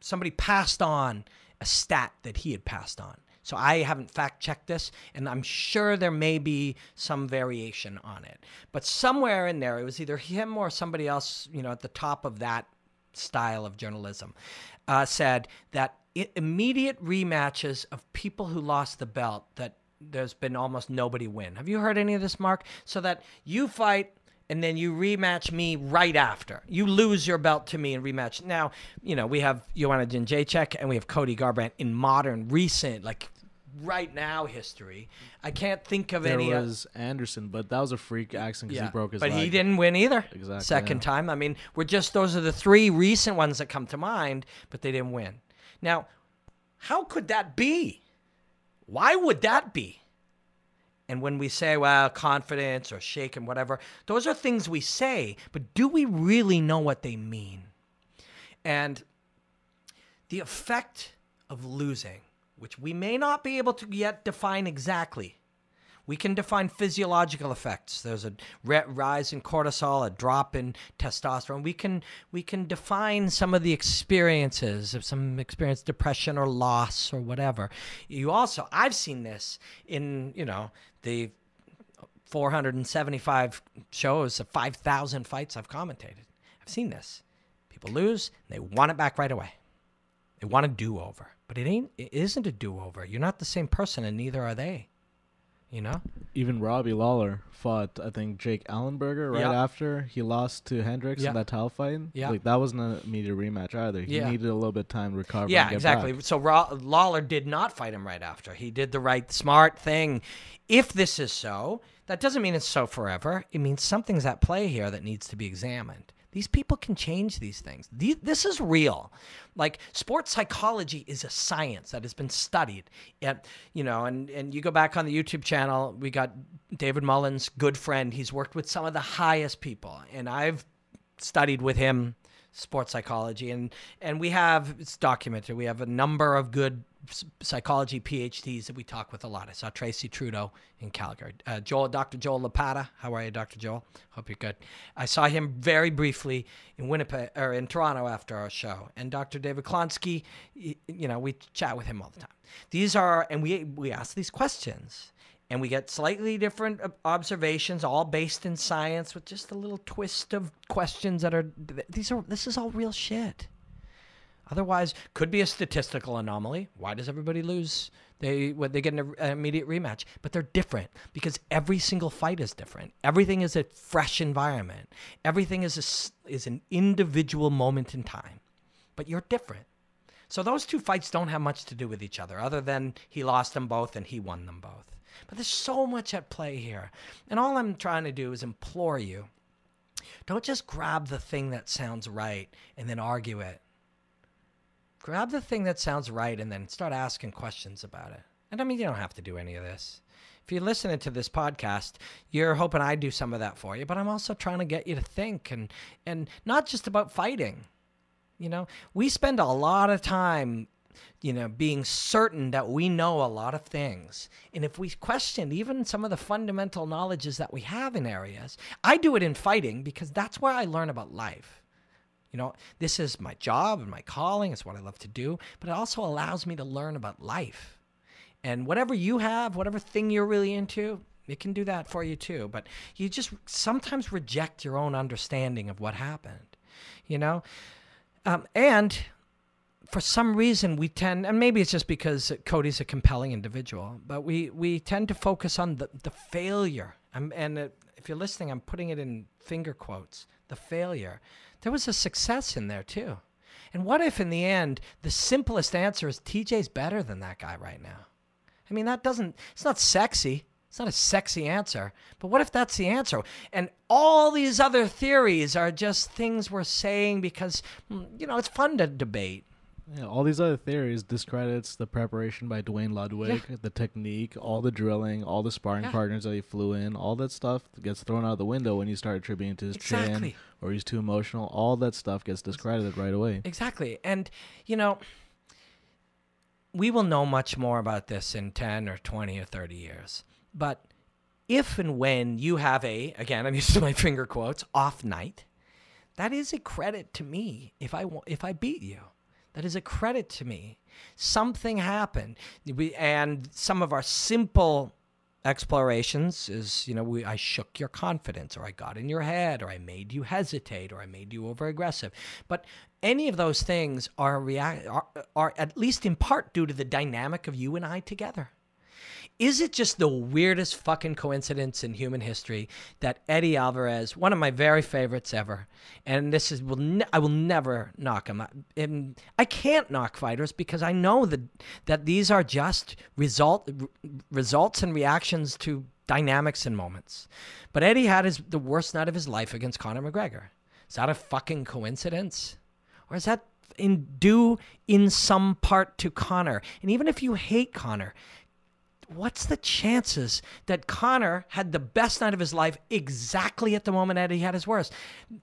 somebody passed on a stat that he had passed on. So I haven't fact-checked this, and I'm sure there may be some variation on it. But somewhere in there, it was either him or somebody else, at the top of that style of journalism, said that immediate rematches of people who lost the belt, that there's been almost nobody win. Have you heard any of this, Mark? So that you fight and then you rematch me right after. You lose your belt to me and rematch. Now, we have Joanna Jędrzejczyk and we have Cody Garbrandt in modern, recent, right now history. I can't think of any. There was Anderson, but that was a freak accident because he broke his leg. But he didn't win either. Exactly. Second time. I mean, those are the three recent ones that come to mind, but they didn't win. Now, how could that be? Why would that be? And when we say, well, confidence or shaken, whatever, those are things we say, but do we really know what they mean? And the effect of losing, which we may not be able to yet define exactly. We can define physiological effects. There's a rise in cortisol, a drop in testosterone. We can define some of the experiences, if some experience depression or loss or whatever. I've seen this in, the 475 shows of 5,000 fights I've commentated. I've seen this. People lose, and they want it back right away. They want a do-over. But it isn't a do-over. You're not the same person, and neither are they. Even Robbie Lawler fought, I think, Jake Allenberger after he lost to Hendricks in that title fight. Yeah. That wasn't an immediate rematch either. He needed a little bit of time to recover. Yeah, and get exactly. back. So Lawler did not fight him right after. He did the right, smart thing. If this is so, that doesn't mean it's so forever. It means something's at play here that needs to be examined. These people can change these things. This is real. Like, sports psychology is a science that has been studied. And you go back on the YouTube channel, we got David Mullins, good friend. He's worked with some of the highest people, and I've studied with him sports psychology. And we have, it's documented, we have a number of good psychology PhDs that we talk with a lot. I saw Tracy Trudeau in Calgary. Dr. Joel Lapata. How are you, Dr. Joel? Hope you're good. I saw him very briefly in Winnipeg or in Toronto after our show. And Dr. David Klonsky, we chat with him all the time. These are, and we ask these questions, and we get slightly different observations, all based in science, with just a little twist of questions that are. This is all real shit. Otherwise, could be a statistical anomaly. Why does everybody lose? They get an immediate rematch. But they're different because every single fight is different. Everything is a fresh environment. Everything is an individual moment in time. But you're different. So those two fights don't have much to do with each other, other than he lost them both and he won them both. But there's so much at play here. And all I'm trying to do is implore you, don't just grab the thing that sounds right and then argue it. Grab the thing that sounds right and then start asking questions about it. And I mean, you don't have to do any of this. If you're listening to this podcast, you're hoping I do some of that for you, but I'm also trying to get you to think and not just about fighting. We spend a lot of time, being certain that we know a lot of things. And if we question even some of the fundamental knowledges that we have in areas, I do it in fighting because that's where I learn about life. This is my job and my calling. It's what I love to do. But it also allows me to learn about life. And whatever you have, whatever thing you're really into, it can do that for you too. But you just sometimes reject your own understanding of what happened, and for some reason we tend, and maybe it's just because Cody's a compelling individual, but we tend to focus on the failure. If you're listening, I'm putting it in finger quotes, the failure. There was a success in there too. And what if in the end, the simplest answer is TJ's better than that guy right now? I mean, it's not sexy. It's not a sexy answer. But what if that's the answer? And all these other theories are just things we're saying because, it's fun to debate. Yeah, all these other theories discredits the preparation by Dwayne Ludwig, the technique, all the drilling, all the sparring partners that he flew in, all that stuff gas thrown out the window when you start attributing to his chin or he's too emotional. All that stuff gets discredited right away. Exactly. And, we will know much more about this in 10 or 20 or 30 years. But if and when you have again, I'm using my finger quotes, off night, that is a credit to me if I beat you. That is a credit to me. Something happened. And some of our simple explorations is, I shook your confidence, or I got in your head, or I made you hesitate, or I made you overaggressive. But any of those things are at least in part due to the dynamic of you and I together. Is it just the weirdest fucking coincidence in human history that Eddie Alvarez, one of my very favorites ever, and I will never knock him. And I can't knock fighters because I know that these are just results and reactions to dynamics and moments. But Eddie had the worst night of his life against Conor McGregor. Is that a fucking coincidence? Or is that due in some part to Conor? And even if you hate Conor, what's the chances that Conor had the best night of his life exactly at the moment Eddie had his worst?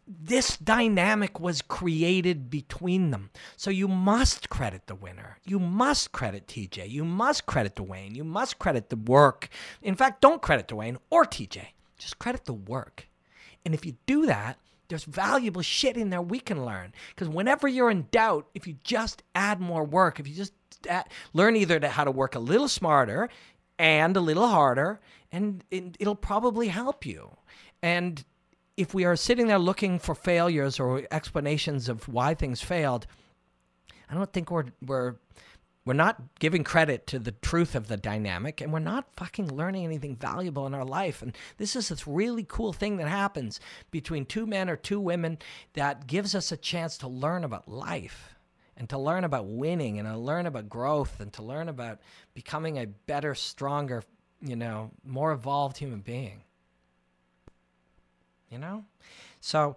This dynamic was created between them. So you must credit the winner. You must credit TJ. You must credit Dwayne. You must credit the work. In fact, don't credit Dwayne or TJ. Just credit the work. And if you do that, there's valuable shit in there we can learn. Because whenever you're in doubt, if you just add more work, if you just learn either how to work a little smarter and a little harder, and it'll probably help you. And if we are sitting there looking for failures or explanations of why things failed, I don't think we're not giving credit to the truth of the dynamic, and we're not fucking learning anything valuable in our life. And this is this really cool thing that happens between two men or two women that gives us a chance to learn about life, and to learn about winning, and to learn about growth, and to learn about becoming a better, stronger, more evolved human being. So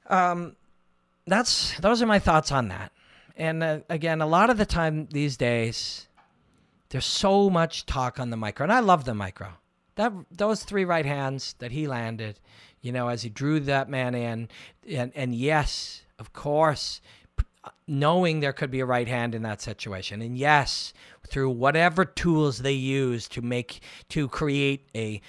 Those are my thoughts on that. And again, a lot of the time these days, there's so much talk on the micro, and I love the micro. Those 3 right hands that he landed, as he drew that man in, and yes, of course, knowing there could be a right hand in that situation, and yes, through whatever tools they use to create a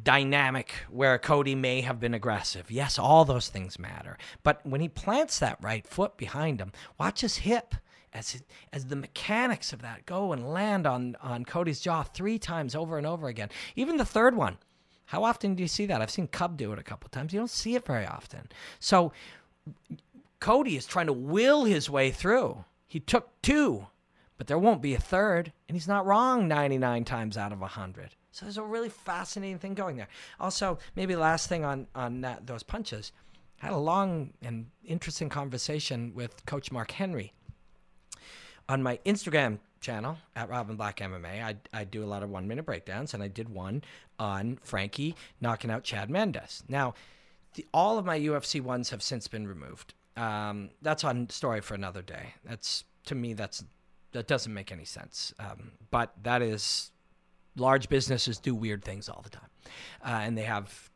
dynamic where Cody may have been aggressive. Yes, all those things matter. But when he plants that right foot behind him, watch his hip as the mechanics of that go and land on Cody's jaw 3 times over and over again. Even the third one. How often do you see that? I've seen Cub do it a couple times. You don't see it very often. So Cody is trying to will his way through. He took 2, but there won't be a third, and he's not wrong 99 times out of 100. So there's a really fascinating thing going there. Also, maybe last thing on those punches, I had a long and interesting conversation with Coach Mark Henry. On my Instagram channel, at Robin Black MMA, I do a lot of 1-minute breakdowns, and I did one on Frankie knocking out Chad Mendes. Now, all of my UFC ones have since been removed. That's on story for another day. To me, that doesn't make any sense. But that is... Large businesses do weird things all the time, and they have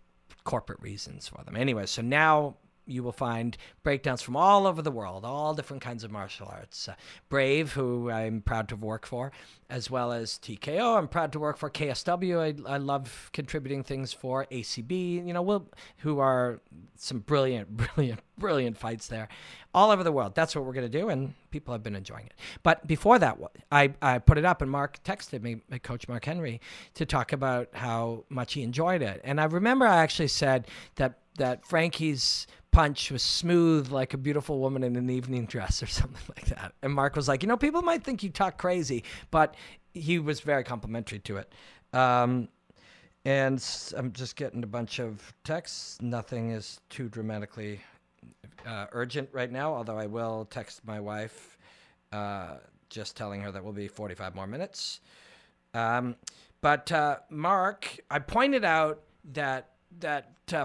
corporate reasons for them. Anyway, so now you will find breakdowns from all over the world, all different kinds of martial arts. Brave, who I'm proud to work for, as well as TKO. I'm proud to work for KSW. I love contributing things for ACB, who are some brilliant fights there all over the world. That's what we're going to do, and people have been enjoying it. But before that, I put it up, and Mark texted me, Coach Mark Henry, to talk about how much he enjoyed it. And I remember I actually said that Frankie's punch was smooth like a beautiful woman in an evening dress or something like that. And Mark was like, people might think you talk crazy, but he was very complimentary to it. And I'm just getting a bunch of texts. Nothing is too dramatically urgent right now, although I will text my wife just telling her that we'll be 45 more minutes. But Mark, I pointed out that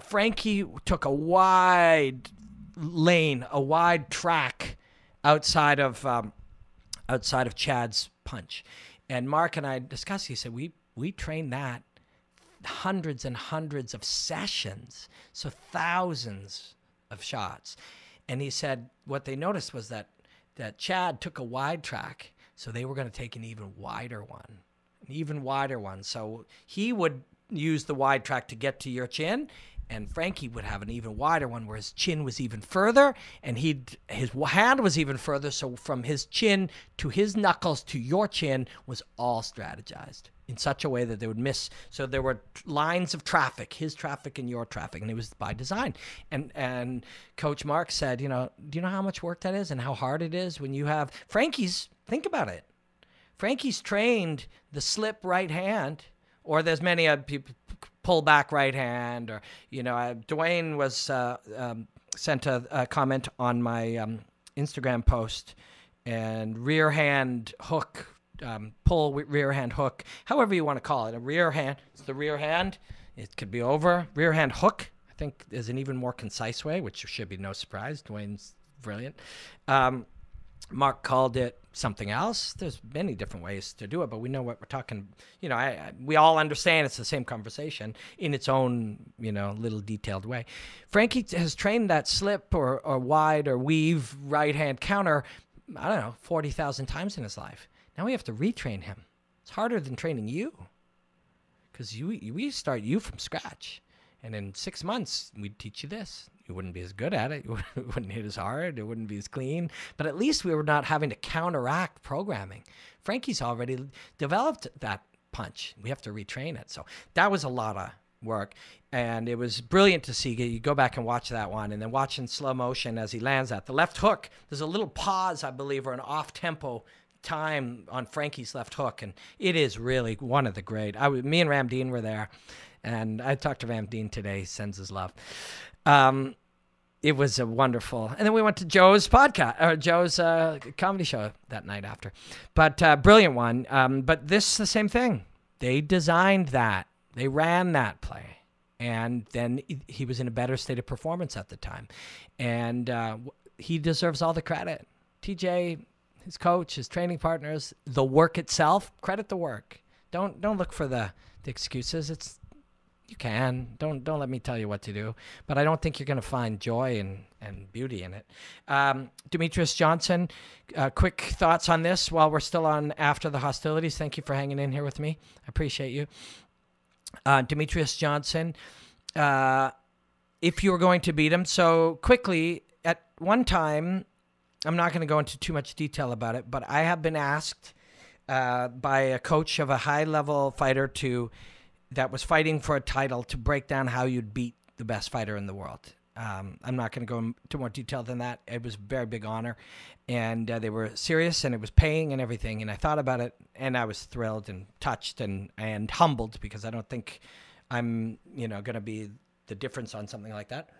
Frankie took a wide lane, a wide track outside of Chad's punch, and Mark and I discussed. He said we trained that hundreds and hundreds of sessions, so thousands of shots, and he said what they noticed was that Chad took a wide track, so they were going to take an even wider one. So he would use the wide track to get to your chin, and Frankie would have an even wider one where his chin was even further, and his hand was even further, so from his chin to his knuckles to your chin was all strategized in such a way that they would miss. So there were lines of traffic, his traffic and your traffic, and it was by design. And Coach Mark said, do you know how much work that is and how hard it is when you have Frankie's, think about it. Frankie's trained the slip right hand, or there's many people pull back right hand, or Dwayne was sent a comment on my Instagram post, and rear hand hook, pull rear hand hook, however you want to call it. A rear hand, it's the rear hand. It could be over. Rear hand hook, I think, is an even more concise way, which should be no surprise. Dwayne's brilliant. Mark called it something else. There's many different ways to do it, but we know what we're talking. We all understand it's the same conversation in its own, little detailed way. Frankie has trained that slip or wide or weave right hand counter, 40,000 times in his life. Now we have to retrain him. It's harder than training you, because we start you from scratch, and in 6 months we'd teach you this. You wouldn't be as good at it. You wouldn't hit as hard. It wouldn't be as clean. But at least we were not having to counteract programming. Frankie's already developed that punch. We have to retrain it. So that was a lot of work. And it was brilliant to see. You go back and watch that one, and then watch in slow motion as he lands that. The left hook, there's a little pause, I believe, or an off-tempo time on Frankie's left hook. And it is really one of the great. Me and Ramdeen were there. And I talked to Ramdeen today. He sends his love. It was a wonderful, and then we went to Joe's podcast, or Joe's comedy show that night after, but brilliant one. But this is the same thing. They designed that. They ran that play, And then he was in a better state of performance at the time. And he deserves all the credit. TJ, his coach, his training partners, the work itself, credit the work. Don't look for the excuses. You can. Don't let me tell you what to do. But I don't think you're going to find joy and beauty in it. Demetrious Johnson, quick thoughts on this while we're still on After the Hostilities. Thank you for hanging in here with me. I appreciate you. Demetrious Johnson, if you were going to beat him. So quickly, at one time, I'm not going to go into too much detail about it, but I have been asked by a coach of a high-level fighter that was fighting for a title to break down how you'd beat the best fighter in the world. I'm not going to go into more detail than that. It was a very big honor, and they were serious, and it was paying and everything, and I thought about it, and I was thrilled and touched and humbled because I don't think I'm going to be the difference on something like that.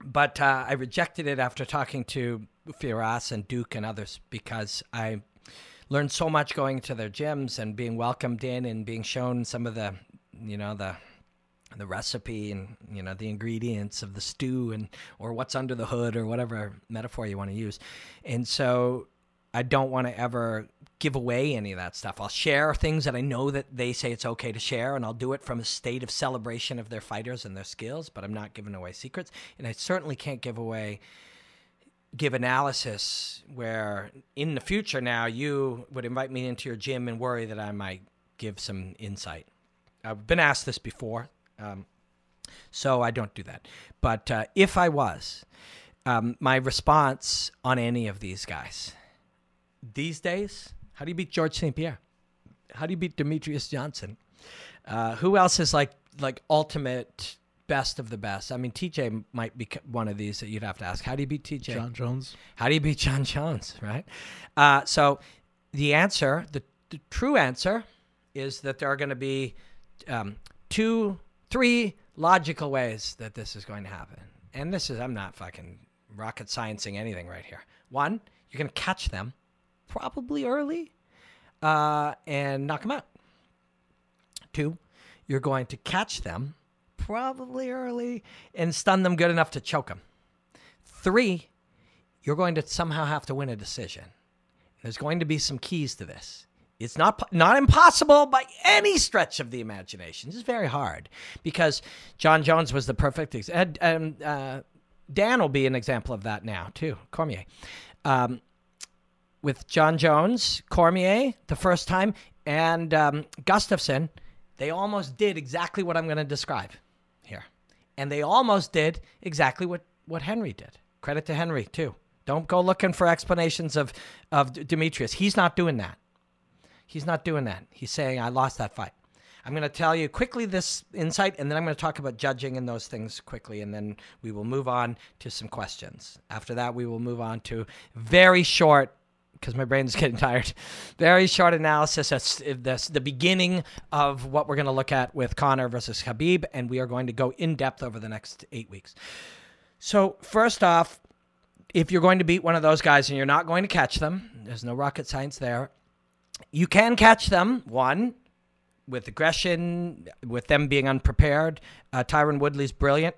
But I rejected it after talking to Firas and Duke and others because I learned so much going to their gyms and being welcomed in and being shown some of the recipe and, the ingredients of the stew or what's under the hood or whatever metaphor you want to use. And so I don't want to ever give away any of that stuff. I'll share things that I know that they say it's okay to share, and I'll do it from a state of celebration of their fighters and their skills, but I'm not giving away secrets. And I certainly can't give analysis where in the future now you would invite me into your gym and worry that I might give some insight. I've been asked this before, so I don't do that. But if I was, my response on any of these guys, these days, how do you beat George St. Pierre? How do you beat Demetrious Johnson? Who else is like ultimate best of the best? I mean, TJ might be one of these that you'd have to ask. How do you beat TJ? John Jones. How do you beat John Jones, right? So the answer, the true answer is that there are going to be 3 logical ways that this is going to happen. And I'm not fucking rocket sciencing anything right here. 1, you're going to catch them probably early and knock them out. 2, you're going to catch them probably early and stun them good enough to choke them. 3, you're going to somehow have to win a decision. There's going to be some keys to this. It's not impossible by any stretch of the imagination. It's very hard because John Jones was the perfect example. Dan will be an example of that now too, Cormier. With John Jones, Cormier, the first time, and Gustafsson, they almost did exactly what I'm going to describe here. And they almost did exactly what Henry did. Credit to Henry, too. Don't go looking for explanations of Demetrious. He's not doing that. He's not doing that. He's saying, I lost that fight. I'm going to tell you quickly this insight, and then I'm going to talk about judging and those things quickly, and then we will move on to some questions. After that, we will move on to very short, because my brain is getting tired, very short analysis of the beginning of what we're going to look at with Conor versus Khabib, and we are going to go in depth over the next 8 weeks. So first off, if you're going to beat one of those guys and you're not going to catch them, there's no rocket science there. You can catch them, 1, with aggression, with them being unprepared. Tyron Woodley's brilliant.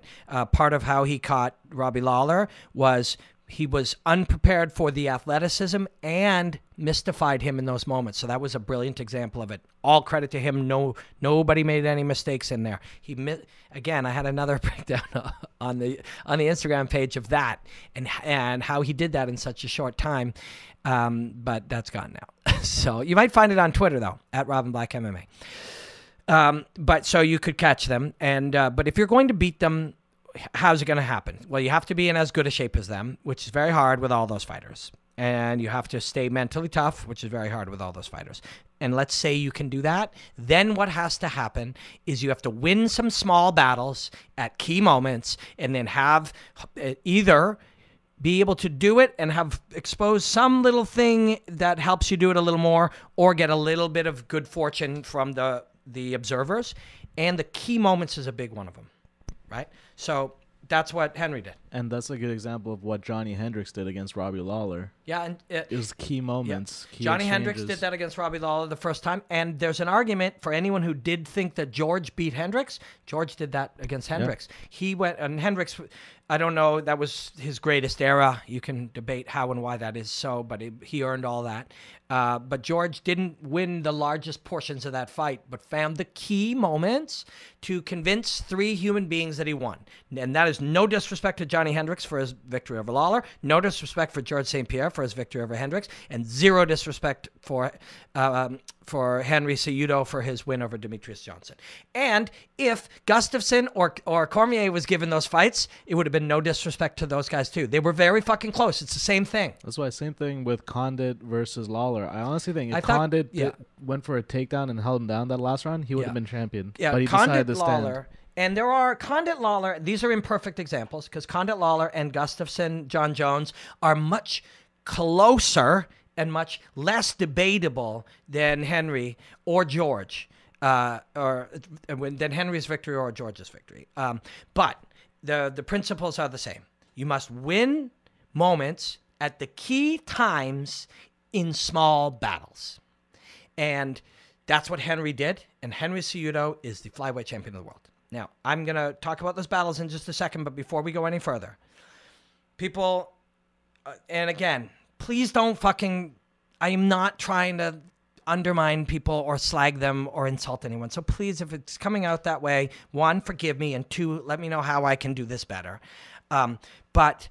Part of how he caught Robbie Lawler was he was unprepared for the athleticism and mystified him in those moments. So that was a brilliant example of it. All credit to him. Nobody made any mistakes in there. Again, I had another breakdown on the Instagram page of that and how he did that in such a short time. But that's gone now. So you might find it on Twitter though, at Robin Black MMA. But so you could catch them, but if you're going to beat them, how's it going to happen? Well, you have to be in as good a shape as them, which is very hard with all those fighters. And you have to stay mentally tough, which is very hard with all those fighters. And let's say you can do that. Then what has to happen is you have to win some small battles at key moments and then have either be able to do it and have exposed some little thing that helps you do it a little more, or get a little bit of good fortune from the observers. And the key moments is a big one of them, right? So that's what Henry did. And that's a good example of what Johnny Hendricks did against Robbie Lawler. Yeah, and it was key moments. Yeah. Key Johnny exchanges. Hendricks did that against Robbie Lawler the first time, and there's an argument for anyone who did think that George beat Hendricks. George did that against Hendricks. Yeah. He went, and Hendricks, I don't know, that was his greatest era. You can debate how and why that is so, but he earned all that. But George didn't win the largest portions of that fight, but found the key moments to convince 3 human beings that he won. And that is no disrespect to Johnny Hendricks for his victory over Lawler, no disrespect for George St. Pierre for his victory over Hendricks, and 0 disrespect for Henry Cejudo for his win over Demetrious Johnson. And if Gustafsson or Cormier was given those fights, it would have been no disrespect to those guys too. They were very fucking close. It's the same thing. That's why same thing with Condit versus Lawler. I honestly think if Condit went for a takedown and held him down that last round, he would have been champion. Yeah, but he decided to stand. And there are Condit Lawler, these are imperfect examples because Condit Lawler and Gustafsson, John Jones are much closer and much less debatable than Henry or George, or than Henry's victory or George's victory. But the principles are the same. You must win moments at the key times in small battles. And that's what Henry did. And Henry Cejudo is the flyweight champion of the world. Now, I'm going to talk about those battles in just a second, but before we go any further, people, and again, please don't I am not trying to undermine people or slag them or insult anyone. So please, if it's coming out that way, 1, forgive me, and 2, let me know how I can do this better. But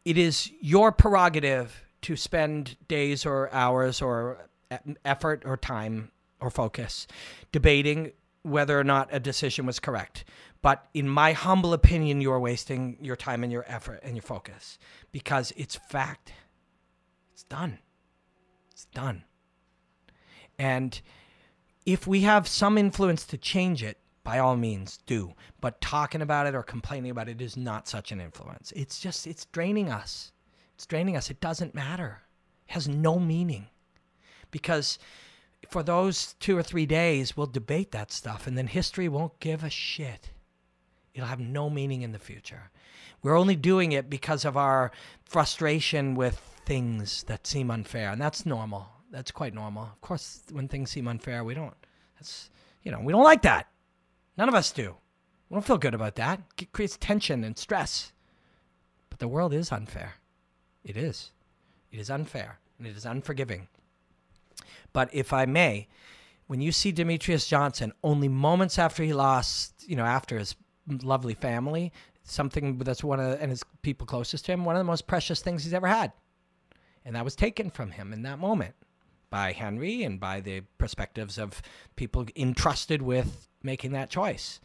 it is your prerogative to spend days or hours or effort or time or focus debating whether or not a decision was correct. But in my humble opinion, you're wasting your time and your effort and your focus because it's fact. It's done. It's done. And if we have some influence to change it, by all means do. But talking about it or complaining about it is not such an influence. It's draining us. It's draining us. It doesn't matter. It has no meaning. Because for those 2 or 3 days, we'll debate that stuff, and then history won't give a shit. It'll have no meaning in the future. We're only doing it because of our frustration with things that seem unfair, and that's normal. That's quite normal. Of course, when things seem unfair, we don't like that. None of us do. We don't feel good about that. It creates tension and stress. But the world is unfair. It is. It is unfair, and it is unforgiving. But if I may, when you see Demetrious Johnson only moments after he lost, after his lovely family, something that's and his people closest to him, one of the most precious things he's ever had. And that was taken from him in that moment by Henry and by the perspectives of people entrusted with making that choice.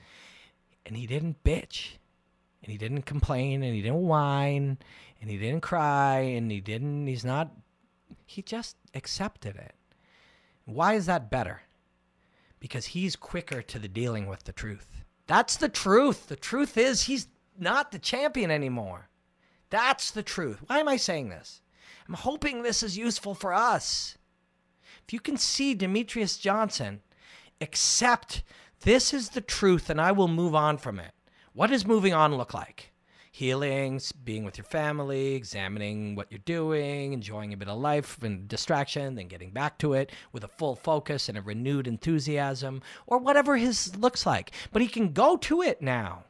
And he didn't bitch, and he didn't complain, and he didn't whine, and he didn't cry, and he just accepted it. Why is that better? Because he's quicker to the dealing with the truth. That's the truth. The truth is he's not the champion anymore. That's the truth. Why am I saying this? I'm hoping this is useful for us. If you can see Demetrious Johnson accept this is the truth and I will move on from it. What does moving on look like? Healing, being with your family, examining what you're doing, enjoying a bit of life and distraction, then getting back to it with a full focus and a renewed enthusiasm, or whatever his looks like. But he can go to it now.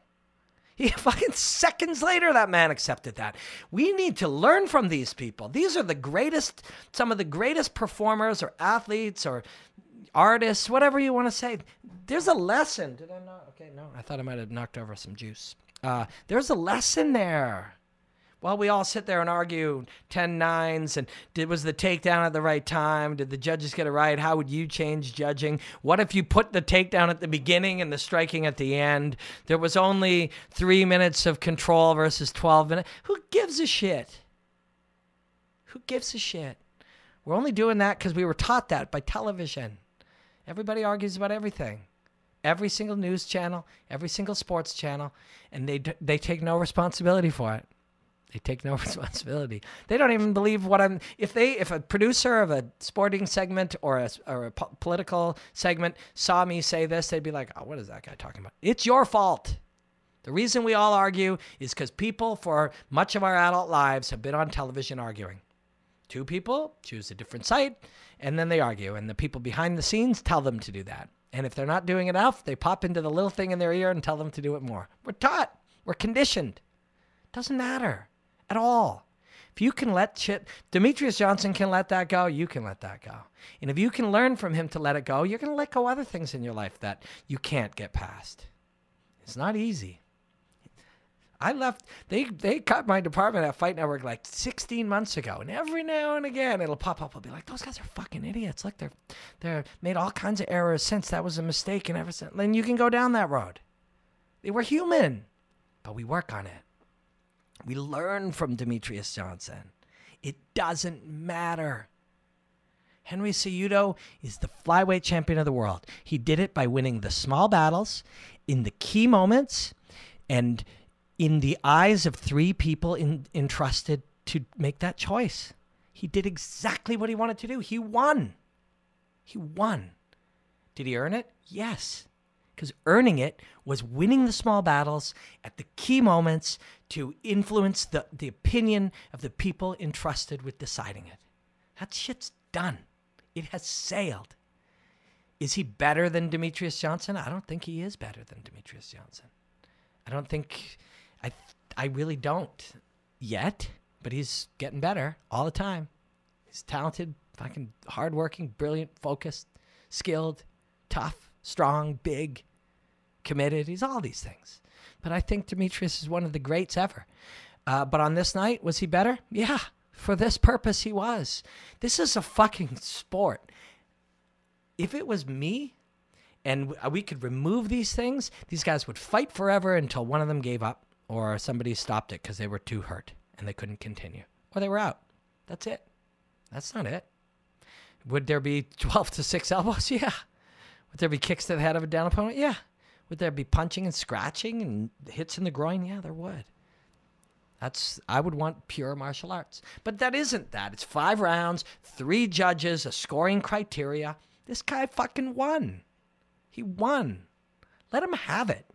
Fucking seconds later, that man accepted that. We need to learn from these people. These are some of the greatest performers or athletes or artists, whatever you want to say. There's a lesson. Did I not? Okay, no. I thought I might have knocked over some juice. There's a lesson there. While we all sit there and argue 10-9s and was the takedown at the right time? Did the judges get it right? How would you change judging? What if you put the takedown at the beginning and the striking at the end? There was only 3 minutes of control versus 12 minutes. Who gives a shit? Who gives a shit? We're only doing that because we were taught that by television. Everybody argues about everything. Every single news channel, every single sports channel, and they take no responsibility for it. They take no responsibility. They don't even believe what I'm. If a producer of a sporting segment or a political segment saw me say this, they'd be like, "Oh, what is that guy talking about?" It's your fault. The reason we all argue is because people for much of our adult lives have been on television arguing. Two people choose a different site, and then they argue. And the people behind the scenes tell them to do that. And if they're not doing enough, they pop into the little thing in their ear and tell them to do it more. We're taught. We're conditioned. Doesn't matter at all. If you can let shit, Demetrious Johnson can let that go, you can let that go. And if you can learn from him to let it go, you're going to let go other things in your life that you can't get past. It's not easy. I left, they cut my department at Fight Network like 16 months ago. And every now and again, it'll pop up. I'll be like, those guys are fucking idiots. Like they're made all kinds of errors since that was a mistake and ever since. Then you can go down that road. They were human, but we work on it. We learn from Demetrious Johnson. It doesn't matter. Henry Cejudo is the flyweight champion of the world. He did it by winning the small battles in the key moments and in the eyes of three people entrusted to make that choice. He did exactly what he wanted to do. He won. He won. Did he earn it? Yes. Because earning it was winning the small battles at the key moments to influence the opinion of the people entrusted with deciding it. That shit's done. It has sailed. Is he better than Demetrious Johnson? I don't think he is better than Demetrious Johnson. I don't think... I really don't yet, but he's getting better all the time. He's talented, fucking hardworking, brilliant, focused, skilled, tough, strong, big, committed. He's all these things. But I think Demetrious is one of the greats ever. But on this night, was he better? Yeah, for this purpose, he was. This is a fucking sport. If it was me and we could remove these things, these guys would fight forever until one of them gave up or somebody stopped it because they were too hurt and they couldn't continue. Or they were out. That's it. That's not it. Would there be 12-6 elbows? Yeah. Would there be kicks to the head of a down opponent? Yeah. Would there be punching and scratching and hits in the groin? Yeah, there would. I would want pure martial arts. But that isn't that. It's 5 rounds, 3 judges, a scoring criteria. This guy fucking won. He won. Let him have it.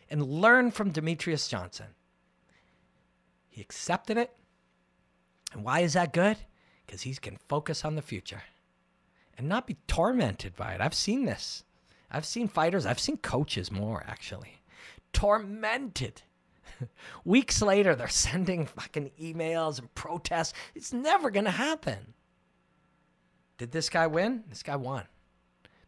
And learn from Demetrious Johnson. He accepted it. And why is that good? Because he can focus on the future and not be tormented by it. I've seen this. I've seen fighters. I've seen coaches more, actually. Tormented. Weeks later, they're sending fucking emails and protests. It's never going to happen. Did this guy win? This guy won.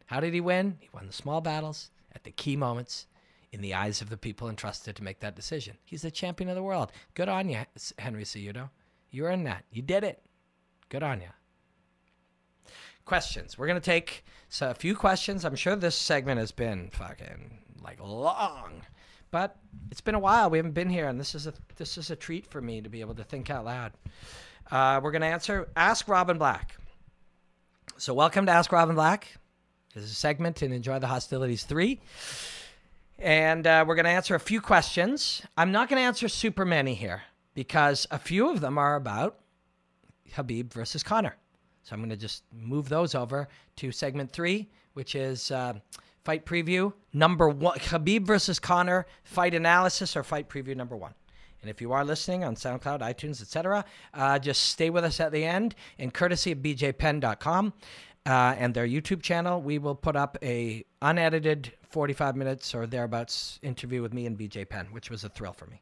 How did he win? He won the small battles at the key moments in the eyes of the people entrusted to make that decision. He's the champion of the world. Good on you, Henry Cejudo. You earned that. You did it. Good on you. Questions. We're going to take a few questions. I'm sure this segment has been fucking like long, but it's been a while. We haven't been here, and this is a treat for me to be able to think out loud. We're going to Ask Robin Black. So welcome to Ask Robin Black. This is a segment in Enjoy the Hostilities 3. And we're going to answer a few questions. I'm not going to answer super many here because a few of them are about Khabib versus Conor. So I'm going to just move those over to segment 3, which is fight preview number 1. Khabib versus Conor, fight analysis or fight preview number 1. And if you are listening on SoundCloud, iTunes, etc., just stay with us at the end. And courtesy of bjpenn.com and their YouTube channel, we will put up a unedited 45 minutes or thereabouts interview with me and BJ Penn, which was a thrill for me.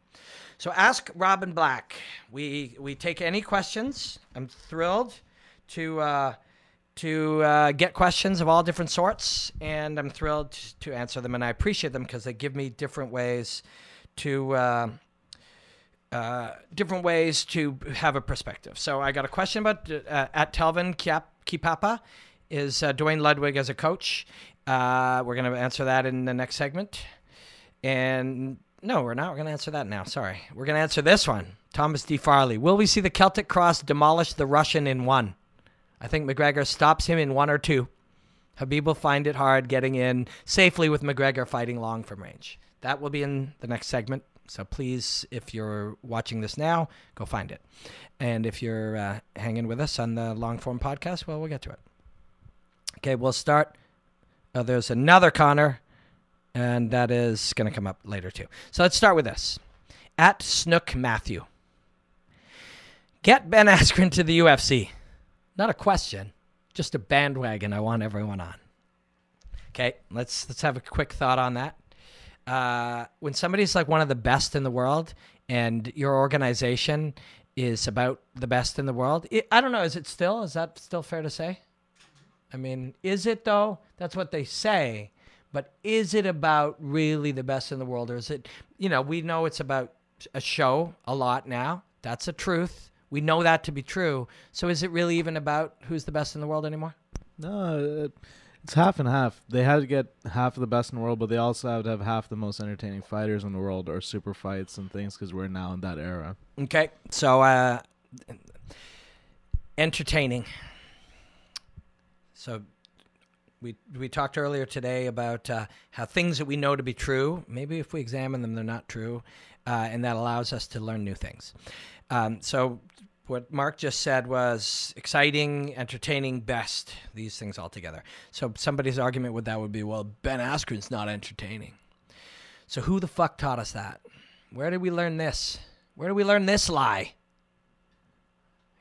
So Ask Robin Black. We take any questions. I'm thrilled to get questions of all different sorts, and I'm thrilled to answer them, and I appreciate them because they give me different ways to have a perspective. So I got a question about at Telvin Kipapa. Is Dwayne Ludwig as a coach? We're going to answer that in the next segment. And no, we're not. We're going to answer that now. Sorry. We're going to answer this one. Thomas D. Farley. Will we see the Celtic Cross demolish the Russian in 1? I think McGregor stops him in 1 or 2. Khabib will find it hard getting in safely with McGregor fighting long from range. That will be in the next segment. So please, if you're watching this now, go find it. And if you're hanging with us on the long form podcast, well, we'll get to it. Okay, we'll start. There's another Conor. And that is going to come up later too. So let's start with this. At Snook Matthew. Get Ben Askren to the UFC. Not a question, just a bandwagon I want everyone on. Okay, let's have a quick thought on that. When somebody's like one of the best in the world and your organization is about the best in the world, I don't know, is that still fair to say? I mean, is it though? That's what they say. But is it about really the best in the world? Or is it, we know it's about a show a lot now. That's the truth. We know that to be true. So is it really even about who's the best in the world anymore? No, it's half and half. They have to get half of the best in the world, but they also have to have half the most entertaining fighters in the world or super fights and things because we're now in that era. Okay, so entertaining. So we talked earlier today about how things that we know to be true, maybe if we examine them, they're not true, and that allows us to learn new things. So what Mark just said was exciting, entertaining, best, these things all together. So somebody's argument with that would be, well, Ben Askren's not entertaining. So who the fuck taught us that? Where did we learn this? Where did we learn this lie?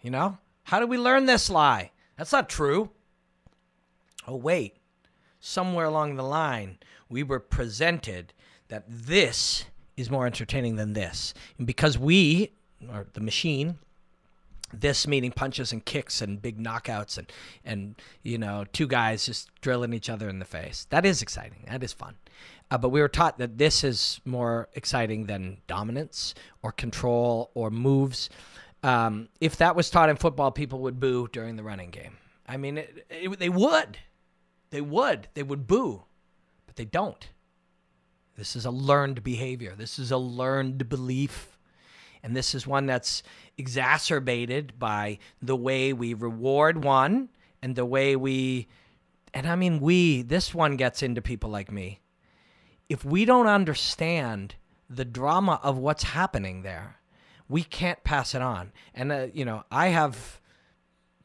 How did we learn this lie? That's not true. Oh, wait. Somewhere along the line, we were presented that this is more entertaining than this. And because we, or the machine, this meaning punches and kicks and big knockouts and two guys just drilling each other in the face. That is exciting. That is fun. But we were taught that this is more exciting than dominance or control or moves. If that was taught in football, people would boo during the running game. I mean, they would. They would boo, but they don't. This is a learned behavior. This is a learned belief. And this is one that's exacerbated by the way we reward one and the way this one gets into people like me. If we don't understand the drama of what's happening there, we can't pass it on. And, I have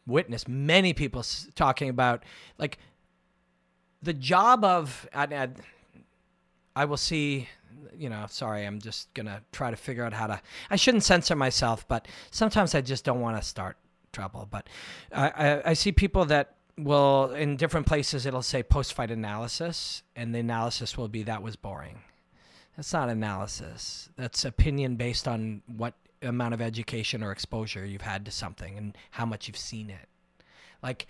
witnessed many people talking about, like, the job of, I will see, sorry, I'm just going to try to figure out how to, I shouldn't censor myself, but sometimes I just don't want to start trouble. But I see people that will, in different places, it'll say post-fight analysis, and the analysis will be, that was boring. That's not analysis. That's opinion based on what amount of education or exposure you've had to something and how much you've seen it. Like,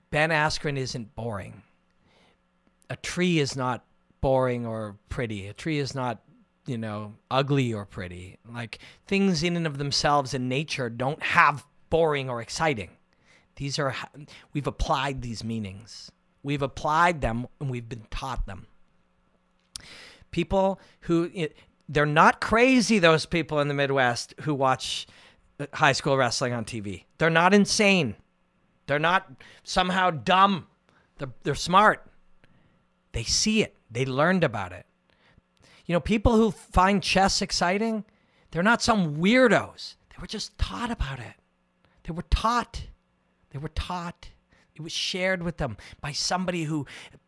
Ben Askren isn't boring. A tree is not boring or pretty. A tree is not, ugly or pretty. Like, things in and of themselves in nature don't have boring or exciting. We've applied these meanings. We've applied them and we've been taught them. People they're not crazy, those people in the Midwest who watch high school wrestling on TV. They're not insane. They're not somehow dumb. They're smart. They see it. They learned about it. People who find chess exciting, they're not some weirdos. They were just taught about it. They were taught. It was shared with them by somebody who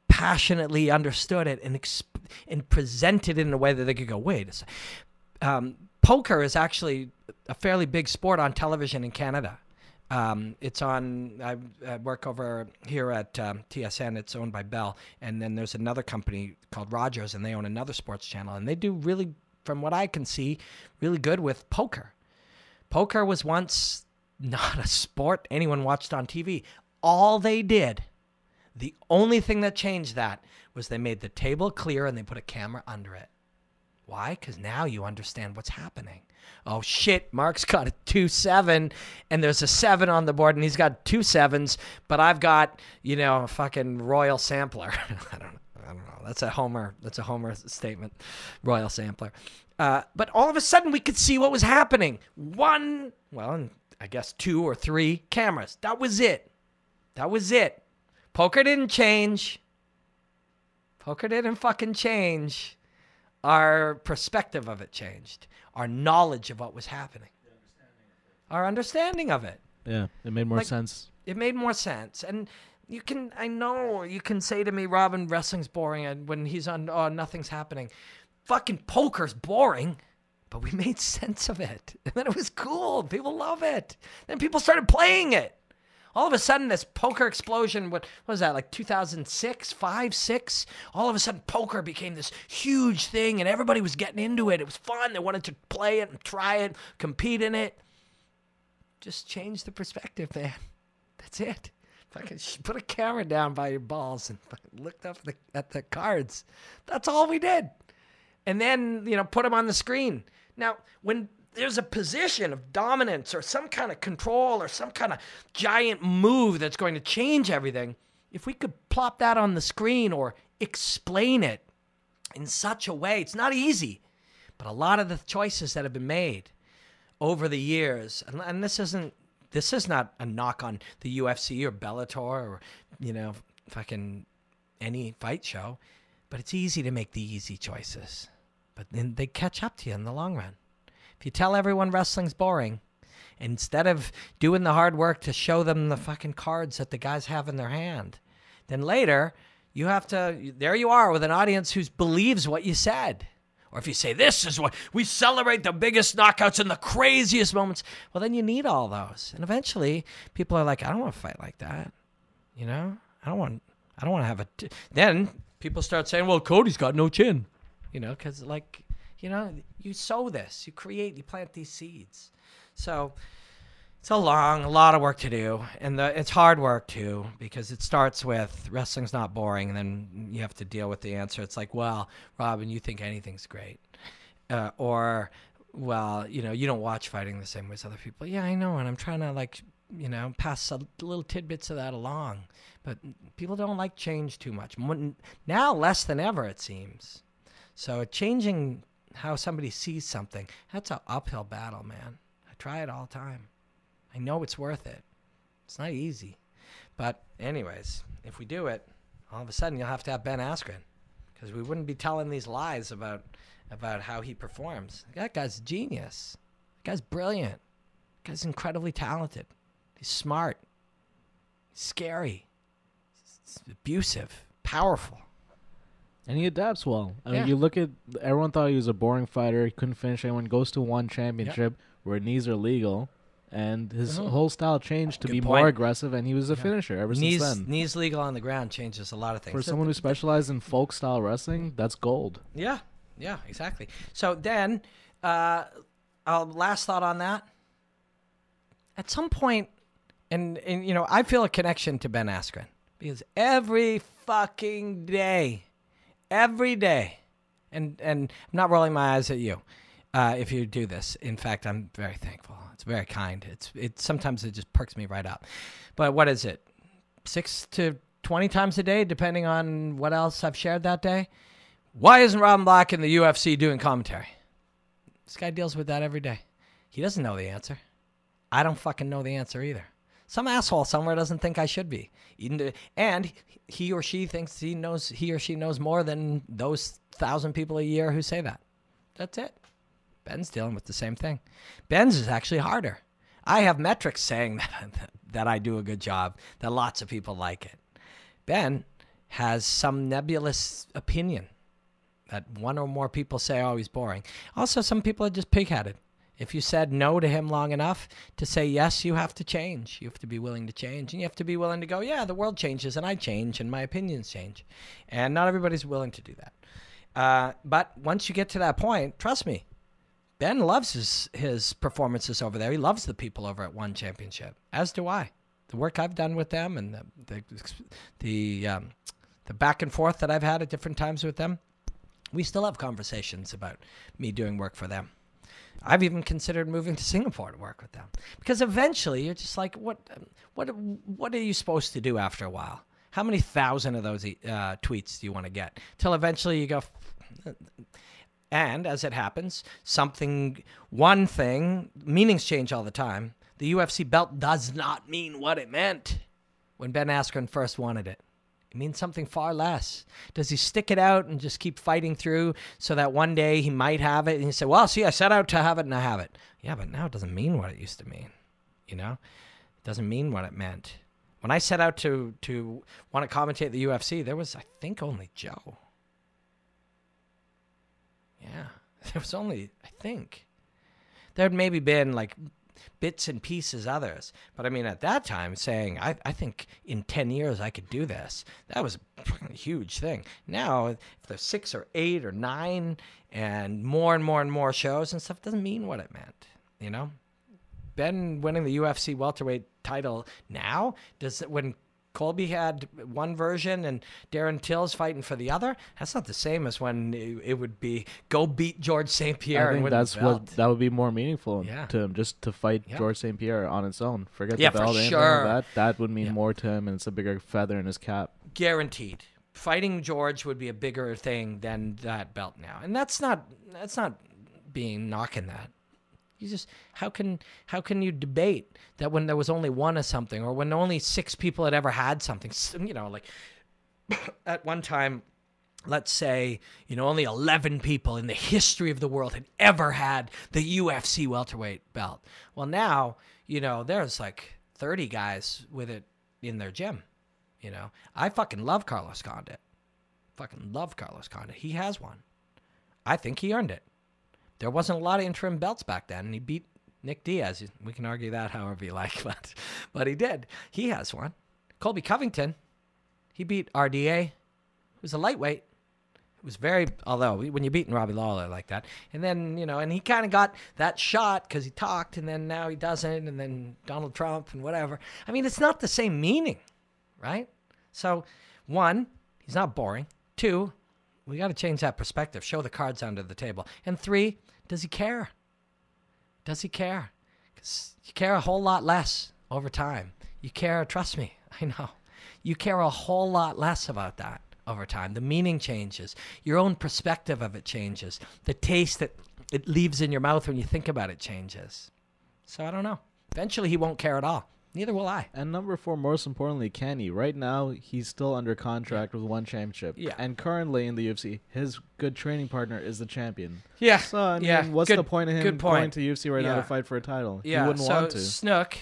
passionately understood it and presented it in a way that they could go, wait a second. Poker is actually a fairly big sport on television in Canada. It's on, I work over here at TSN. It's owned by Bell. And then there's another company called Rogers, and they own another sports channel. And they do really, from what I can see, really good with poker. Poker was once not a sport anyone watched on TV. All they did, the only thing that changed that was they made the table clear and they put a camera under it. Why? Because now you understand what's happening. Oh, shit, Mark's got a 2-7, and there's a 7 on the board, and he's got 2 7s, but I've got, a fucking royal sampler. I don't know. That's a Homer statement, royal sampler. But all of a sudden, we could see what was happening. I guess 2 or 3 cameras. That was it. Poker didn't change. Poker didn't fucking change. Our perspective of it changed. Our knowledge of what was happening. Our understanding of it. Yeah, it made more sense. It made more sense. And I know you can say to me, Robin, wrestling's boring, and when he's on, oh, nothing's happening. Fucking poker's boring, but we made sense of it. And then it was cool. People love it. Then people started playing it. All of a sudden, this poker explosion, what was that, like 2006, 5, 6? All of a sudden, poker became this huge thing, and everybody was getting into it. It was fun. They wanted to play it and try it, compete in it. Just change the perspective, man. That's it. Fucking put a camera down by your balls and looked up at the cards. That's all we did. And then, put them on the screen. Now, when there's a position of dominance or some kind of control or some kind of giant move that's going to change everything, if we could plop that on the screen or explain it in such a way, it's not easy, but a lot of the choices that have been made over the years, and this is not a knock on the UFC or Bellator or, fucking any fight show, but it's easy to make the easy choices. But then they catch up to you in the long run. If you tell everyone wrestling's boring, instead of doing the hard work to show them the fucking cards that the guys have in their hand, then later there you are with an audience who believes what you said. Or if you say, this is what we celebrate, the biggest knockouts and the craziest moments, well, then you need all those. And eventually people are like, I don't want to fight like that. I don't want to have then people start saying, well, Cody's got no chin, because you sow this, you plant these seeds. So it's a lot of work to do, and it's hard work too, because it starts with wrestling's not boring, and then you have to deal with the answer. It's like, well, Robin, you think anything's great, or well, you don't watch fighting the same way as other people. Yeah, I know, and I'm trying to pass little tidbits of that along, but people don't like change too much now, less than ever it seems. So changing how somebody sees something, that's an uphill battle, man. I try it all the time. I know it's worth it. It's not easy. But anyways, if we do it, all of a sudden you'll have to have Ben Askren, because we wouldn't be telling these lies about how he performs. That guy's a genius. That guy's brilliant. That guy's incredibly talented. He's smart. He's scary. He's abusive. Powerful. And he adapts well. I mean, you look at, everyone thought he was a boring fighter. He couldn't finish anyone. Goes to one championship where knees are legal. And his whole style changed to be more aggressive, and he was a finisher ever since then. Knees legal on the ground changes a lot of things. For someone who specialized in folk-style wrestling, that's gold. Yeah, exactly. So then, last thought on that. At some point, and I feel a connection to Ben Askren, because every fucking day, and I'm not rolling my eyes at you if you do this. In fact, I'm very thankful. It's very kind. Sometimes it just perks me right up. But what is it? 6 to 20 times a day, depending on what else I've shared that day. Why isn't Robin Black in the UFC doing commentary? This guy deals with that every day. He doesn't know the answer. I don't fucking know the answer either. Some asshole somewhere doesn't think I should be. And he or she thinks he or she knows more than those 1,000 people a year who say that. That's it. Ben's dealing with the same thing. Ben's is actually harder. I have metrics saying that I do a good job, that lots of people like it. Ben has some nebulous opinion that one or more people say, oh, he's boring. Also, some people are just pig-headed. If you said no to him long enough to say yes, you have to change. You have to be willing to change. And you have to be willing to go, yeah, the world changes and I change and my opinions change. And not everybody's willing to do that. But once you get to that point, trust me, Ben loves his performances over there. He loves the people over at One Championship, as do I. The work I've done with them and the back and forth that I've had at different times with them, we still have conversations about me doing work for them. I've even considered moving to Singapore to work with them, because eventually you're just like, what are you supposed to do after a while? How many thousand of those tweets do you want to get? Till eventually you go. And as it happens, one thing, meanings change all the time. The UFC belt does not mean what it meant when Ben Askren first wanted it. It means something far less. Does he stick it out and just keep fighting through so that one day he might have it and you say, well, see, I set out to have it and I have it. Yeah, but now it doesn't mean what it used to mean. It doesn't mean what it meant. When I set out to want to commentate the UFC, there was, I think, only Joe. Yeah, there was only, I think. There had maybe been like bits and pieces others. But I mean, at that time, saying, I think in 10 years I could do this, that was a huge thing. Now, if there's 6 or 8 or 9 and more shows and stuff, doesn't mean what it meant, you know? Ben winning the UFC welterweight title now, when Colby had one version and Darren Till's fighting for the other, that's not the same as when it would be go beat George St. Pierre. I think that's what that would be more meaningful to him, just to fight George St. Pierre on its own. Forget the belt, for sure. That would mean more to him, and it's a bigger feather in his cap. Guaranteed. Fighting George would be a bigger thing than that belt now, and that's not being knocking that. You just how can you debate that when there was only one of something, or when only 6 people had ever had something? You know, like at one time, let's say, you know, only 11 people in the history of the world had ever had the UFC welterweight belt. Well, now, you know, there's like 30 guys with it in their gym. You know, I fucking love Carlos Condit. Fucking love Carlos Condit. He has one. I think he earned it. There wasn't a lot of interim belts back then, and he beat Nick Diaz. We can argue that however you like, but he did. He has one. Colby Covington, he beat RDA. It was a lightweight. It was although when you're beating Robbie Lawler like that, and then, you know, and he kind of got that shot because he talked, and then now he doesn't, and then Donald Trump and whatever. I mean, it's not the same meaning, right? So, 1, he's not boring. 2, we got to change that perspective. Show the cards under the table. And 3, does he care? Does he care? Because you care a whole lot less over time. You care, trust me, I know. You care a whole lot less about that over time. The meaning changes. Your own perspective of it changes. The taste that it leaves in your mouth when you think about it changes. So I don't know. Eventually he won't care at all. Neither will I. And number 4, most importantly, can he? Right now, he's still under contract with 1 championship. Yeah. And currently in the UFC, his good training partner is the champion. Yeah. So, I mean, what's the point of him going to UFC right now to fight for a title? Yeah. He wouldn't want to. Snook,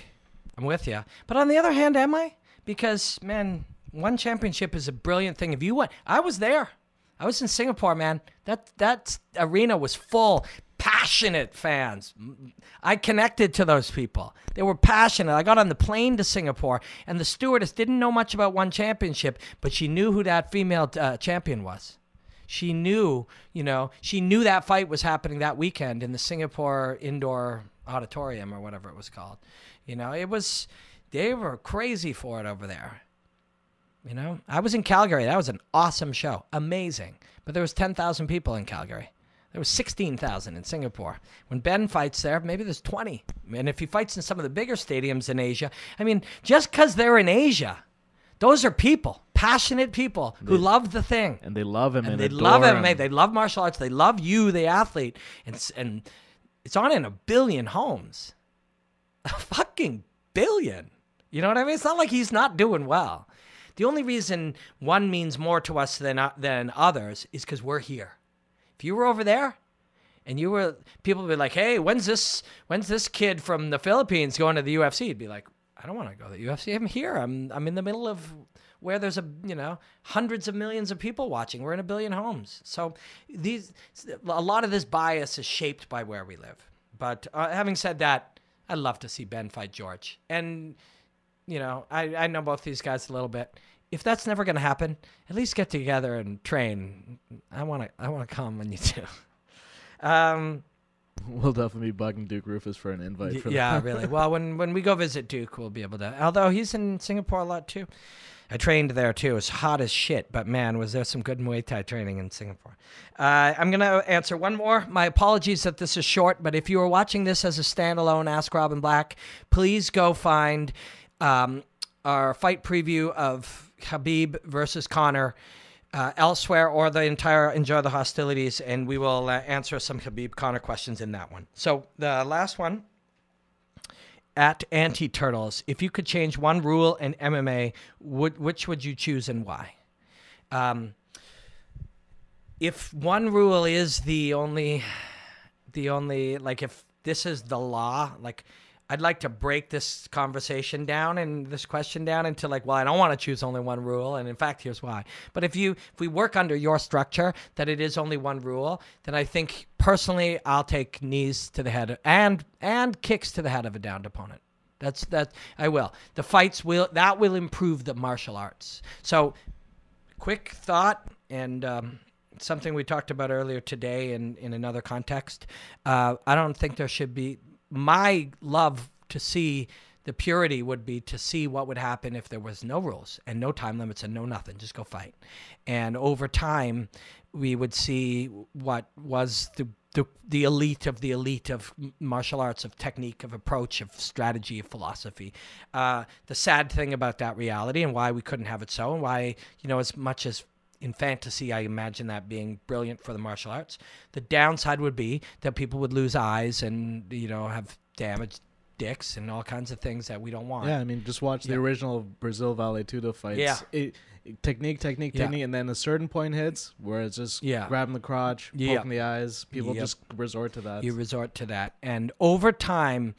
I'm with you. But on the other hand, am I? Because, man, 1 championship is a brilliant thing. If you went, I was there. I was in Singapore, man. That arena was full. Passionate fans. I connected to those people. They were passionate. I got on the plane to Singapore, and the stewardess didn't know much about 1 championship, but she knew who that female champion was. She knew, you know, she knew that fight was happening that weekend in the Singapore Indoor Auditorium or whatever it was called. You know, they were crazy for it over there. You know, I was in Calgary. That was an awesome show. Amazing. But there was 10,000 people in Calgary. There was 16,000 in Singapore. When Ben fights there, maybe there's 20. And if he fights in some of the bigger stadiums in Asia, I mean, just because they're in Asia, those are people, passionate people who love the thing. And they love him. And they love MMA. They love martial arts. They love you, the athlete. And it's on in 1 billion homes. A fucking billion. You know what I mean? It's not like he's not doing well. The only reason 1 means more to us than others is because we're here. If you were over there and people would be like, hey, when's this kid from the Philippines going to the UFC? You'd be like, I don't want to go to the UFC. I'm here. I'm in the middle of where there's hundreds of millions of people watching. We're in 1 billion homes. So a lot of this bias is shaped by where we live. But having said that, I'd love to see Ben fight George. And, you know, I know both these guys a little bit. If that's never going to happen, at least get together and train. I want to come when you do. We'll definitely be bugging Duke Rufus for an invite for that. Yeah, really. Well, when we go visit Duke, we'll be able to. Although he's in Singapore a lot too. I trained there too. It's hot as shit, but man, was there some good Muay Thai training in Singapore. I'm going to answer one more. My apologies that this is short, but if you are watching this as a standalone Ask Robin Black, please go find our fight preview of Khabib versus Conor elsewhere, or the entire Enjoy the Hostilities, and we will answer some Khabib Conor questions in that one. So the last one, at Anti-Turtles, if you could change 1 rule in MMA, which would you choose and why? If 1 rule is the only, like if this is the law, like I'd like to break this conversation down and this question down into like, well, I don't want to choose only one rule. And in fact, here's why. But if we work under your structure that it is only one rule, then I think personally I'll take knees to the head and kicks to the head of a downed opponent. That I will. The fights will improve the martial arts. So quick thought and something we talked about earlier today in another context. I don't think there should be. My love to see the purity would be to see what would happen if there was no rules and no time limits and no nothing. Just go fight. And over time, we would see what was the elite of martial arts, of technique, of approach, of strategy, of philosophy. The sad thing about that reality and why we couldn't have it so, and why, as much as in fantasy, I imagine that being brilliant for the martial arts. The downside would be that people would lose eyes and, have damaged dicks and all kinds of things that we don't want. Yeah, I mean, just watch the original Brazil Vale Tudo fights. Yeah. Technique, and then a certain point hits where it's just grabbing the crotch, poking the eyes. People just resort to that. You resort to that. And over time,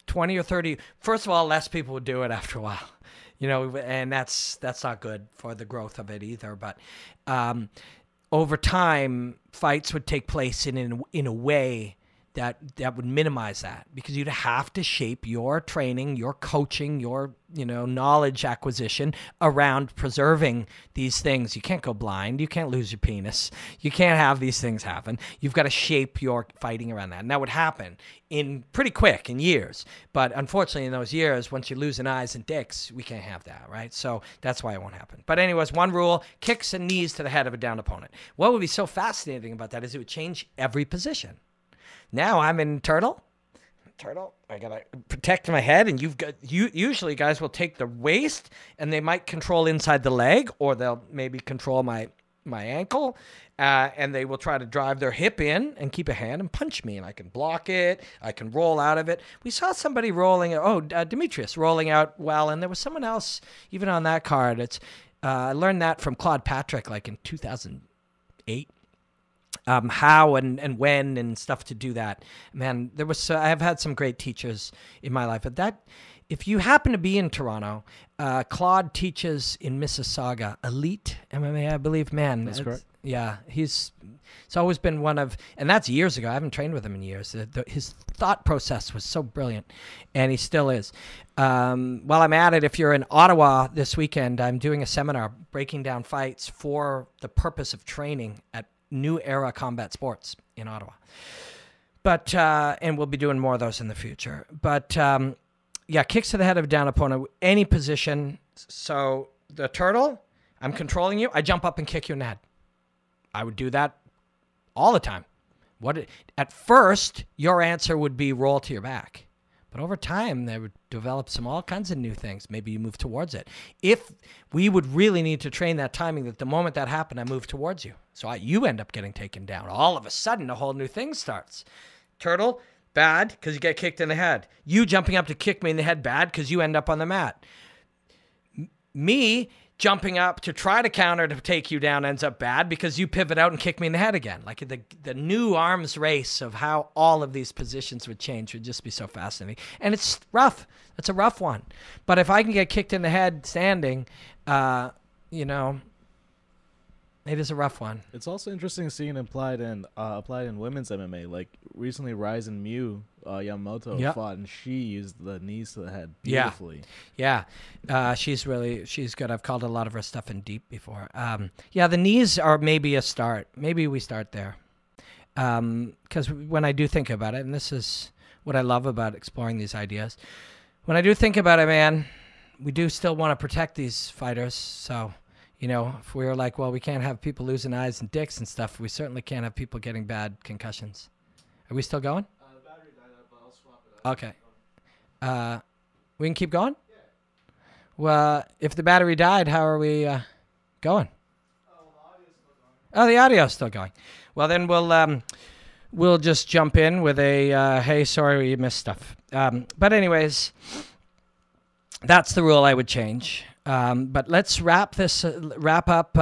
20 or 30, first of all, less people would do it after a while. And that's not good for the growth of it either. But over time, fights would take place in a way that would minimize that, because you'd have to shape your training, your coaching, your knowledge acquisition around preserving these things. You can't go blind. You can't lose your penis. You can't have these things happen. You've got to shape your fighting around that. And that would happen in pretty quick, in years. But unfortunately, in those years, once you're losing eyes and dicks, we can't have that, right? So that's why it won't happen. But anyways, one rule, kicks and knees to the head of a downed opponent. What would be so fascinating about that is it would change every position. Now I'm in turtle. I gotta protect my head, and usually guys will take the waist and they might control inside the leg, or they'll maybe control my ankle, and they will try to drive their hip in and keep a hand and punch me, and I can block it. I can roll out of it. We saw somebody Demetrious rolling out well, and there was someone else even on that card. I learned that from Claude Patrick like in 2008. How and when and stuff to do that. Man, I've had some great teachers in my life. But that, if you happen to be in Toronto, Claude teaches in Mississauga, elite MMA, I believe. Man, that's correct. Yeah, it's always been one of, and that's years ago. I haven't trained with him in years. His thought process was so brilliant, and he still is. While I'm at it, if you're in Ottawa this weekend, I'm doing a seminar breaking down fights for the purpose of training at New Era Combat Sports in Ottawa. But, and we'll be doing more of those in the future. But, kicks to the head of a down opponent, any position. So the turtle, I'm controlling you. I jump up and kick you in the head. I would do that all the time. At first, your answer would be roll to your back. But over time, they would develop all kinds of new things. Maybe you move towards it. If we would really need to train that timing, that the moment that happened, I move towards you. So you end up getting taken down. All of a sudden, a whole new thing starts. Turtle, bad, because you get kicked in the head. You jumping up to kick me in the head, bad, because you end up on the mat. Me jumping up to try to counter to take you down ends up bad, because you pivot out and kick me in the head again. Like the new arms race of how all of these positions would change would just be so fascinating. And it's rough. It's a rough one. But if I can get kicked in the head standing, it is a rough one. It's also interesting seeing applied in women's MMA. Like recently, Ryzen Mew Yamamoto fought, and she used the knees to the head beautifully. Yeah. She's good. I've called a lot of her stuff in deep before. The knees are maybe a start. Maybe we start there. Because when I do think about it, and this is what I love about exploring these ideas, when I do think about it, man, we do still want to protect these fighters. So, if we were like, well, we can't have people losing eyes and dicks and stuff, we certainly can't have people getting bad concussions. Are we still going? The battery died out, but I'll swap it out. Okay. We can keep going? Yeah. Well, if the battery died, how are we going? Oh, the audio's still going. Oh, the audio's still going. Well, then we'll just jump in with a, hey, sorry you missed stuff. But anyways, that's the rule I would change. But let's wrap up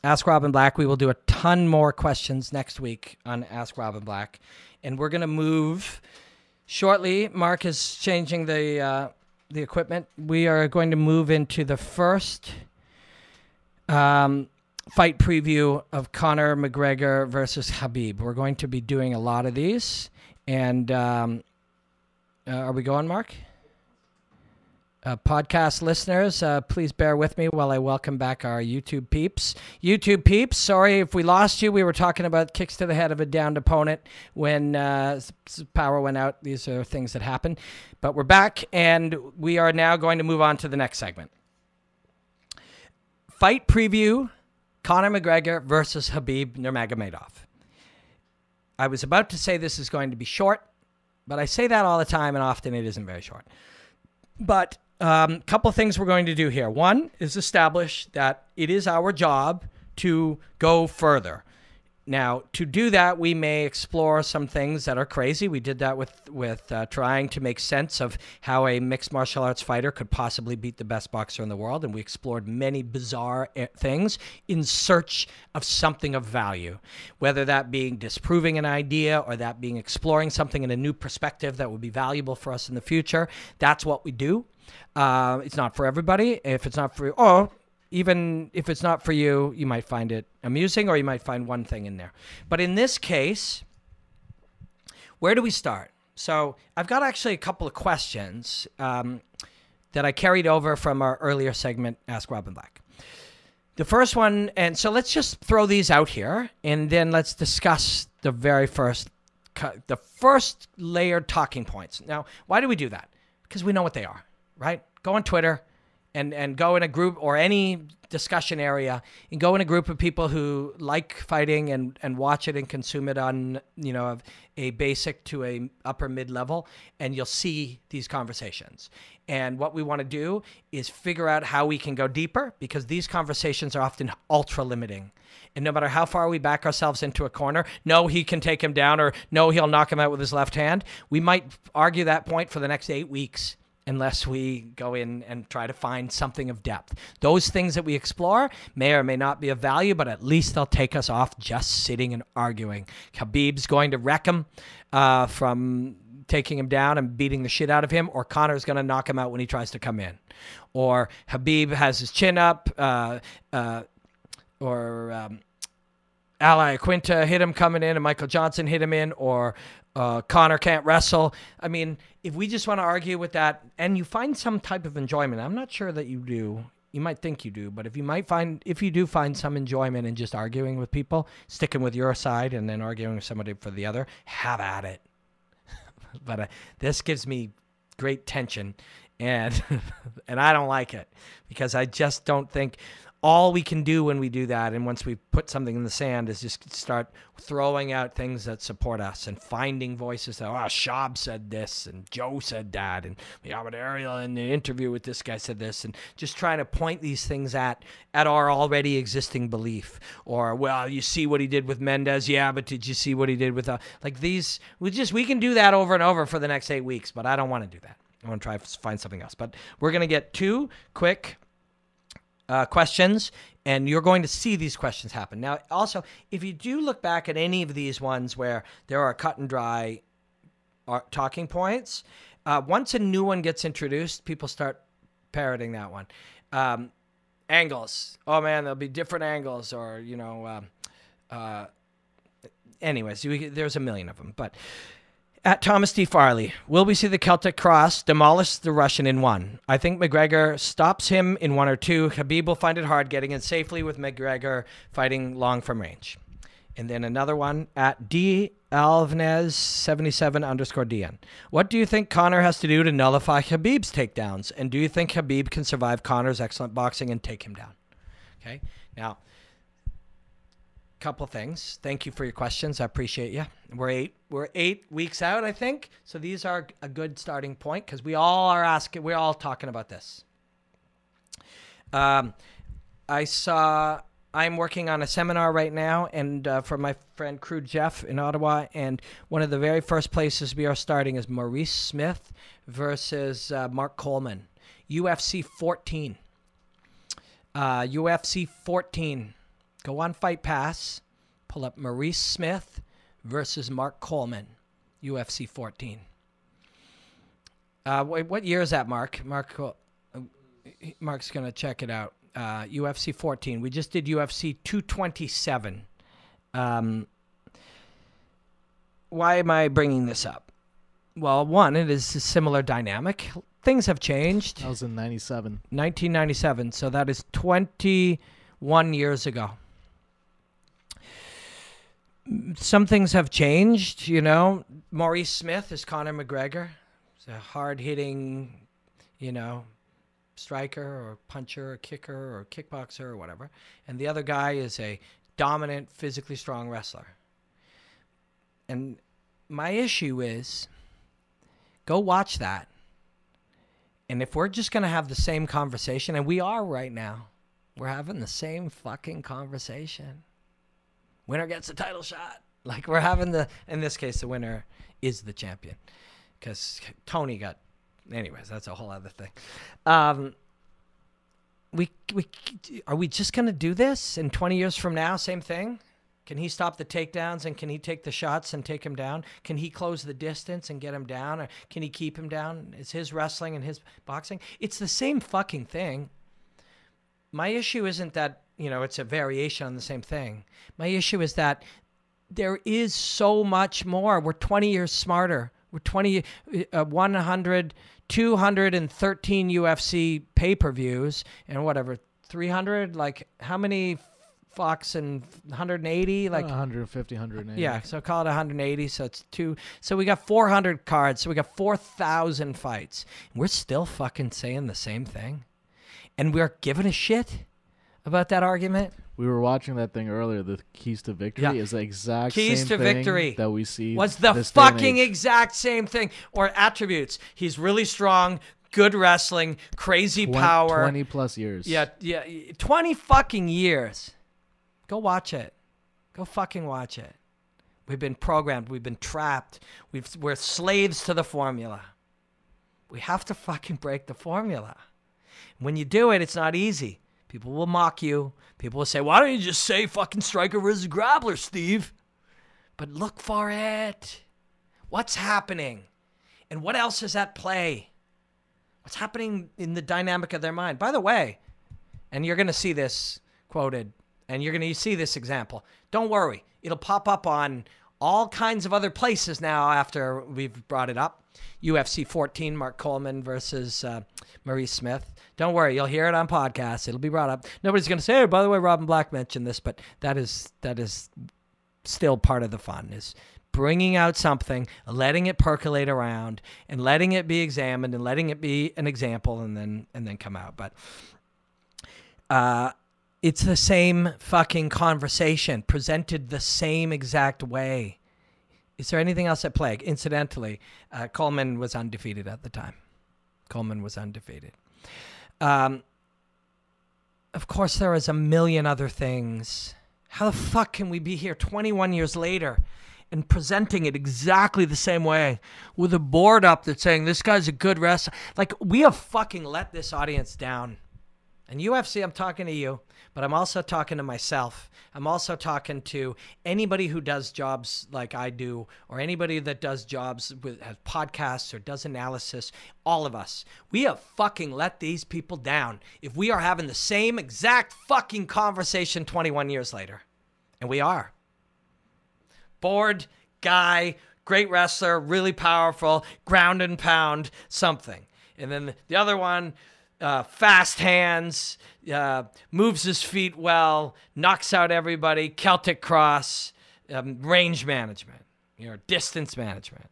Ask Robin Black. We will do a ton more questions next week on Ask Robin Black. And we're going to move shortly, Mark is changing the equipment. We are going to move into the first fight preview of Conor McGregor versus Khabib. We're going to be doing a lot of these. And are we going, Mark? Podcast listeners, please bear with me while I welcome back our YouTube peeps. YouTube peeps, sorry if we lost you. We were talking about kicks to the head of a downed opponent when power went out. These are things that happen. But we're back, and we are now going to move on to the next segment. Fight preview, Conor McGregor versus Khabib Nurmagomedov. I was about to say this is going to be short, but I say that all the time, and often it isn't very short. But a couple of things we're going to do here. One is establish that it is our job to go further. Now, to do that, we may explore some things that are crazy. We did that with trying to make sense of how a mixed martial arts fighter could possibly beat the best boxer in the world, and we explored many bizarre things in search of something of value, whether that being disproving an idea or that being exploring something in a new perspective that would be valuable for us in the future. That's what we do. It's not for everybody. If it's not for you, or even if it's not for you, you might find it amusing or you might find one thing in there. But in this case, where do we start? So I've got actually a couple of questions that I carried over from our earlier segment, Ask Robin Black. The first one, and so let's just throw these out here, and then let's discuss the first layered talking points. Now, why do we do that? Because we know what they are, right? Go on Twitter and go in a group or any discussion area and go in a group of people who like fighting and watch it and consume it on, a basic to a upper mid level, and you'll see these conversations. And what we want to do is figure out how we can go deeper, because these conversations are often ultra limiting. And no matter how far we back ourselves into a corner, no, he can take him down, or no, he'll knock him out with his left hand, we might argue that point for the next 8 weeks unless we go in and try to find something of depth. Those things that we explore may or may not be of value, but at least they'll take us off just sitting and arguing. Khabib's going to wreck him from taking him down and beating the shit out of him, or Conor's going to knock him out when he tries to come in. Or Khabib has his chin up, or Ally Quinta hit him coming in and Michael Johnson hit him in, or Conor can't wrestle. I mean, if we just want to argue with that and you find some type of enjoyment, I'm not sure that you do. You might think you do, but if you do find some enjoyment in just arguing with people, sticking with your side and then arguing with somebody for the other, have at it. But this gives me great tension, and and I don't like it, because I just don't think all we can do when we do that, and once we put something in the sand, is just start throwing out things that support us and finding voices that, Shab said this and Joe said that, and but Ariel in the interview with this guy said this, and just trying to point these things at our already existing belief. Or, well, you see what he did with Mendez, yeah, but did you see what he did with like these? We can do that over and over for the next 8 weeks, but I don't want to do that. I want to try to find something else. But we're going to get 2 quick questions, and you're going to see these questions happen. Now, also, if you do look back at any of these ones where there are cut and dry talking points, once a new one gets introduced, people start parroting that one. Angles. Oh, man, there'll be different angles, or, anyways, there's a million of them. But at Thomas D. Farley, will we see the Celtic Cross demolish the Russian in 1? I think McGregor stops him in 1 or 2. Khabib will find it hard getting in safely with McGregor fighting long from range. And then another one at D. Alvarez77_DN. What do you think Conor has to do to nullify Khabib's takedowns? And do you think Khabib can survive Conor's excellent boxing and take him down? Okay. Now, couple things. Thank you for your questions. I appreciate you. We're 8 weeks out, I think. So these are a good starting point, because we're all talking about this. I'm working on a seminar right now, and for my friend Crew Jeff in Ottawa, and one of the very first places we are starting is Maurice Smith versus Mark Coleman. UFC 14. UFC 14. Go on Fight Pass, pull up Maurice Smith versus Mark Coleman, UFC 14. What year is that, Mark? Mark's going to check it out. UFC 14. We just did UFC 227. Why am I bringing this up? Well, one, it is a similar dynamic. Things have changed. That was in 97. 1997. So that is 21 years ago. Some things have changed, you know. Maurice Smith is Conor McGregor. He's a hard-hitting, you know, striker or puncher or kicker or kickboxer or whatever. And the other guy is a dominant, physically strong wrestler. And my issue is, go watch that. And if we're just going to have the same conversation, and we are right now, we're having the same fucking conversation. Winner gets the title shot. Like we're having in this case, the winner is the champion. Because Tony got, anyways, that's a whole other thing. Are we just going to do this? And 20 years from now, same thing? Can he stop the takedowns and can he take the shots and take him down? Can he close the distance and get him down? Or can he keep him down? Is his wrestling and his boxing? It's the same fucking thing. My issue isn't that, you know, it's a variation on the same thing. My issue is that there is so much more. We're 20 years smarter. We're 213 UFC pay-per-views and whatever, 300, like how many Fox and 180? Like 150, 180. Yeah, so call it 180. So it's two. So we got 400 cards. So we got 4,000 fights. We're still fucking saying the same thing. And we're giving a shit about that argument. We were watching that thing earlier. The keys to victory is the exact keys same to thing victory that we see. Was the fucking exact same thing. Or attributes. He's really strong, good wrestling, crazy power. 20 plus years. Yeah, 20 fucking years. Go watch it. Go fucking watch it. We've been programmed. We've been trapped. We're slaves to the formula. We have to fucking break the formula. When you do it, it's not easy. People will mock you. People will say, why don't you just say fucking striker versus grappler, Steve? But look for it. What's happening? And what else is at play? What's happening in the dynamic of their mind? By the way, and you're going to see this quoted, and you're going to see this example. Don't worry. It'll pop up on all kinds of other places now after we've brought it up. UFC 14, Mark Coleman versus Maurice Smith. Don't worry, you'll hear it on podcasts. It'll be brought up. Nobody's going to say, oh, by the way, Robin Black mentioned this, but that is still part of the fun, is bringing out something, letting it percolate around, and letting it be examined, and letting it be an example, and then come out. But it's the same fucking conversation, presented the same exact way. Is there anything else at play? Incidentally, Coleman was undefeated at the time. Coleman was undefeated. Of course, there is a million other things. How the fuck can we be here 21 years later and presenting it exactly the same way with a board up that's saying this guy's a good wrestler? Like, we have fucking let this audience down. And UFC, I'm talking to you, but I'm also talking to myself. I'm also talking to anybody who does jobs like I do, or anybody that does jobs has podcasts or does analysis. All of us. We have fucking let these people down if we are having the same exact fucking conversation 21 years later. And we are. Bored guy, great wrestler, really powerful, ground and pound, something. And then the other one, fast hands, moves his feet well, knocks out everybody, Celtic cross, range management, distance management.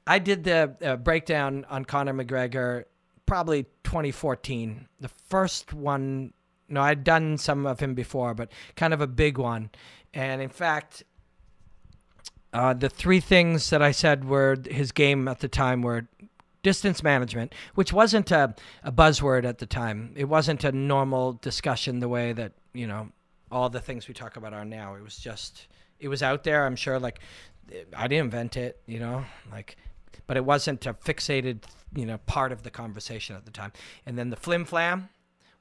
I did the breakdown on Conor McGregor probably 2014. The first one, no, I'd done some of him before, but kind of a big one. And in fact, the three things that I said were his game at the time were distance management, which wasn't a buzzword at the time. It wasn't a normal discussion the way that, all the things we talk about are now. It was just, it was out there. I'm sure, like, I didn't invent it, but it wasn't a fixated, part of the conversation at the time. And then the flim flam,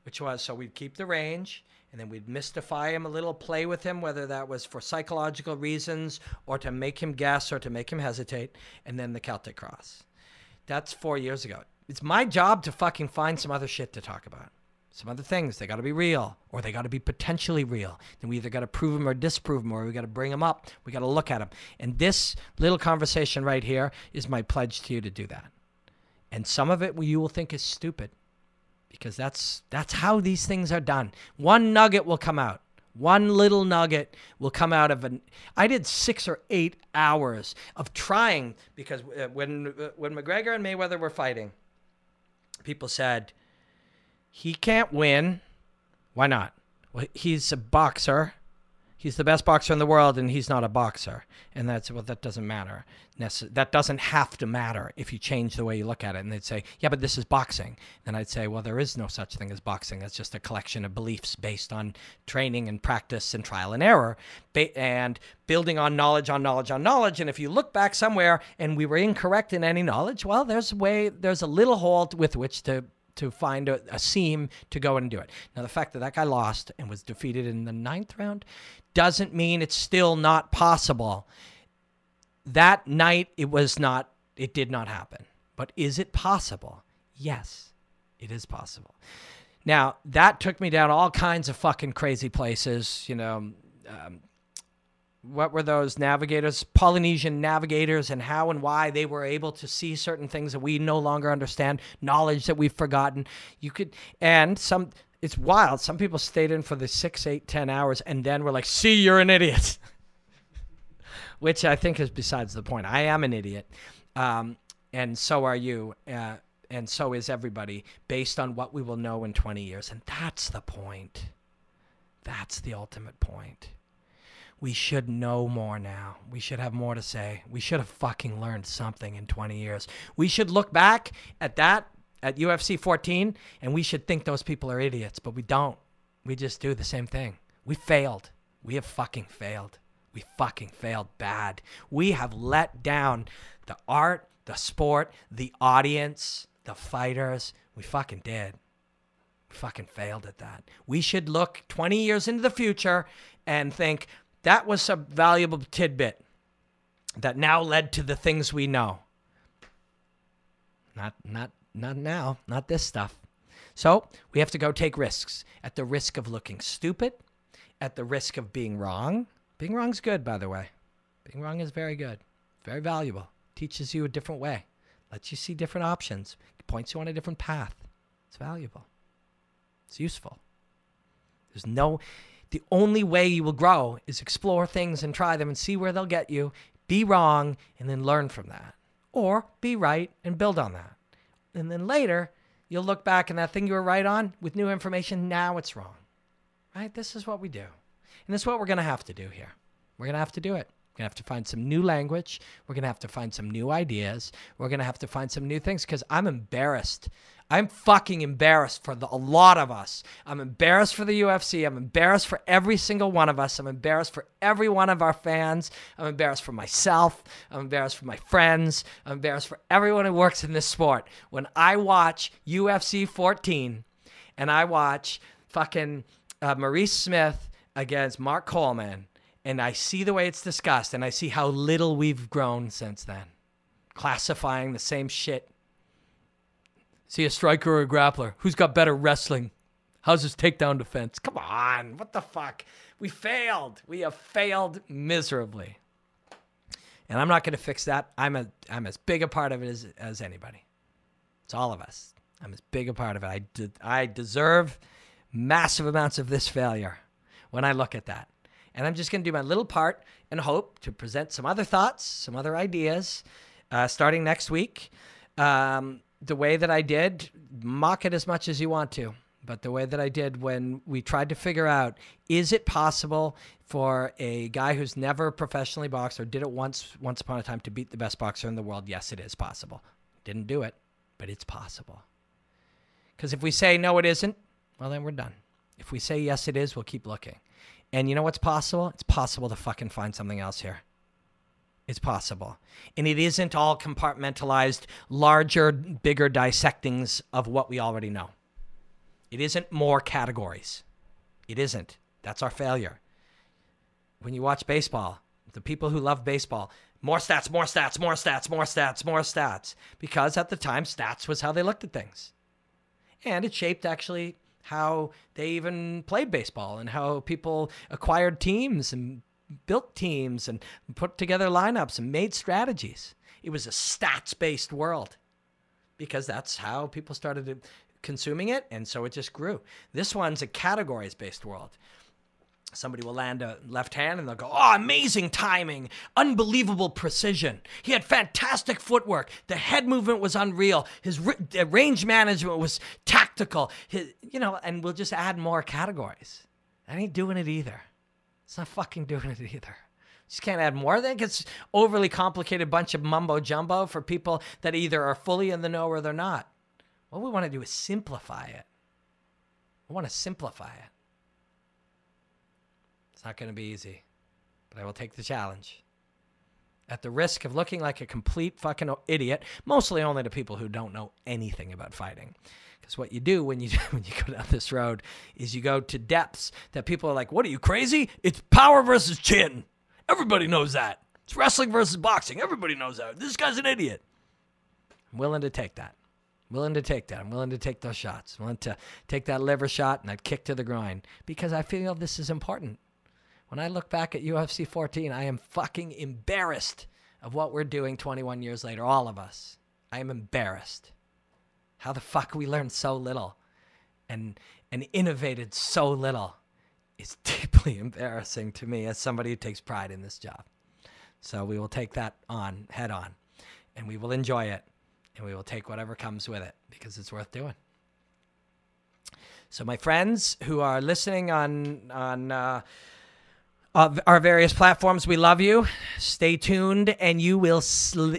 which was, so we'd keep the range, and then we'd mystify him a little, play with him, whether that was for psychological reasons or to make him guess or to make him hesitate, and then the Celtic cross. That's 4 years ago. It's my job to fucking find some other shit to talk about. Some other things. They got to be real, or they got to be potentially real. Then we either got to prove them or disprove them, or we got to bring them up. We got to look at them. And this little conversation right here is my pledge to you to do that. And some of it you will think is stupid, because that's how these things are done. One nugget will come out. One little nugget will come out of an... I did 6 or 8 hours of trying, because when McGregor and Mayweather were fighting, people said, he can't win. Why not? Well, he's a boxer. He's the best boxer in the world, and he's not a boxer. And that doesn't matter. That doesn't have to matter if you change the way you look at it. And they'd say, yeah, but this is boxing. And I'd say, well, there is no such thing as boxing. It's just a collection of beliefs based on training and practice and trial and error, and building on knowledge on knowledge on knowledge. And if you look back somewhere and we were incorrect in any knowledge, well, there's a little hole with which to find a seam to go and do it. Now, the fact that guy lost and was defeated in the 9th round doesn't mean it's still not possible. That night, it did not happen. But is it possible? Yes, it is possible. Now, that took me down all kinds of fucking crazy places, what were those navigators, Polynesian navigators, and how and why they were able to see certain things that we no longer understand, knowledge that we've forgotten. It's wild. Some people stayed in for the 6, 8, 10 hours and then were like, see, you're an idiot. Which I think is besides the point. I am an idiot. And so are you. And so is everybody, based on what we will know in 20 years. And that's the point. That's the ultimate point. We should know more now. We should have more to say. We should have fucking learned something in 20 years. We should look back at that, at UFC 14, and we should think those people are idiots, but we don't. We just do the same thing. We failed. We have fucking failed. We fucking failed bad. We have let down the art, the sport, the audience, the fighters. We fucking did. We fucking failed at that. We should look 20 years into the future and think, that was a valuable tidbit that now led to the things we know. Not now, not this stuff. So we have to go take risks, at the risk of looking stupid, at the risk of being wrong. Being wrong is good, by the way. Being wrong is very good, very valuable. Teaches you a different way, lets you see different options, points you on a different path. It's valuable. It's useful. The only way you will grow is explore things and try them and see where they'll get you. Be wrong and then learn from that. Or be right and build on that. And then later, you'll look back and that thing you were right on with new information, now it's wrong. Right? This is what we do. And this is what we're going to have to do here. We're going to have to do it. We're going to have to find some new language. We're going to have to find some new ideas. We're going to have to find some new things, because I'm embarrassed. I'm fucking embarrassed for a lot of us. I'm embarrassed for the UFC. I'm embarrassed for every single one of us. I'm embarrassed for every one of our fans. I'm embarrassed for myself. I'm embarrassed for my friends. I'm embarrassed for everyone who works in this sport. When I watch UFC 14 and I watch fucking Maurice Smith against Mark Coleman, and I see the way it's discussed, and I see how little we've grown since then, classifying the same shit. See a striker or a grappler. Who's got better wrestling? How's his takedown defense? Come on. What the fuck? We failed. We have failed miserably. And I'm not going to fix that. I'm as big a part of it as anybody. It's all of us. I'm as big a part of it. I deserve massive amounts of this failure when I look at that. And I'm just going to do my little part and hope to present some other thoughts, some other ideas, starting next week. The way that I did, mock it as much as you want to, but the way that I did when we tried to figure out, is it possible for a guy who's never professionally boxed or did it once upon a time to beat the best boxer in the world? Yes, it is possible. Didn't do it, but it's possible. Because if we say no, it isn't, well, then we're done. If we say yes, it is, we'll keep looking. And you know what's possible? It's possible to fucking find something else here. It's possible. And it isn't all compartmentalized, larger, bigger dissectings of what we already know. It isn't more categories. It isn't. That's our failure. When you watch baseball, The people who love baseball, more stats, more stats, more stats, more stats, more stats. Because at the time, stats was how they looked at things. And it shaped actually how they even played baseball and how people acquired teams and built teams and put together lineups and made strategies. It was a stats-based world because that's how people started consuming it, and so it just grew. This one's a categories-based world. Somebody will land a left hand and they'll go, oh, amazing timing, unbelievable precision. He had fantastic footwork. The head movement was unreal. His range management was tactical. And we'll just add more categories. I ain't doing it either. It's not fucking doing it either. Just can't add more. I think it's overly complicated bunch of mumbo jumbo for people that either are fully in the know or they're not. What we want to do is simplify it. I want to simplify it. It's not going to be easy, but I will take the challenge. At the risk of looking like a complete fucking idiot, mostly only to people who don't know anything about fighting. Because what you do when you go down this road is you go to depths that people are like, what are you, crazy? It's power versus chin. Everybody knows that. It's wrestling versus boxing. Everybody knows that. This guy's an idiot. I'm willing to take that. I'm willing to take that. I'm willing to take those shots. I'm willing to take that liver shot and that kick to the groin because I feel this is important. When I look back at UFC 14, I am fucking embarrassed of what we're doing 21 years later, all of us. I am embarrassed. How the fuck we learned so little and innovated so little is deeply embarrassing to me as somebody who takes pride in this job. So we will take that on, head on, and we will enjoy it, and we will take whatever comes with it because it's worth doing. So my friends who are listening on our various platforms, we love you. Stay tuned, and you will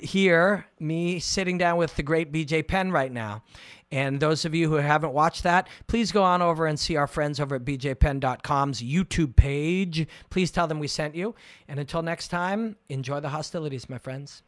hear me sitting down with the great BJ Penn right now. And those of you who haven't watched that, please go on over and see our friends over at bjpenn.com's YouTube page. Please tell them we sent you. And until next time, enjoy the hostilities, my friends.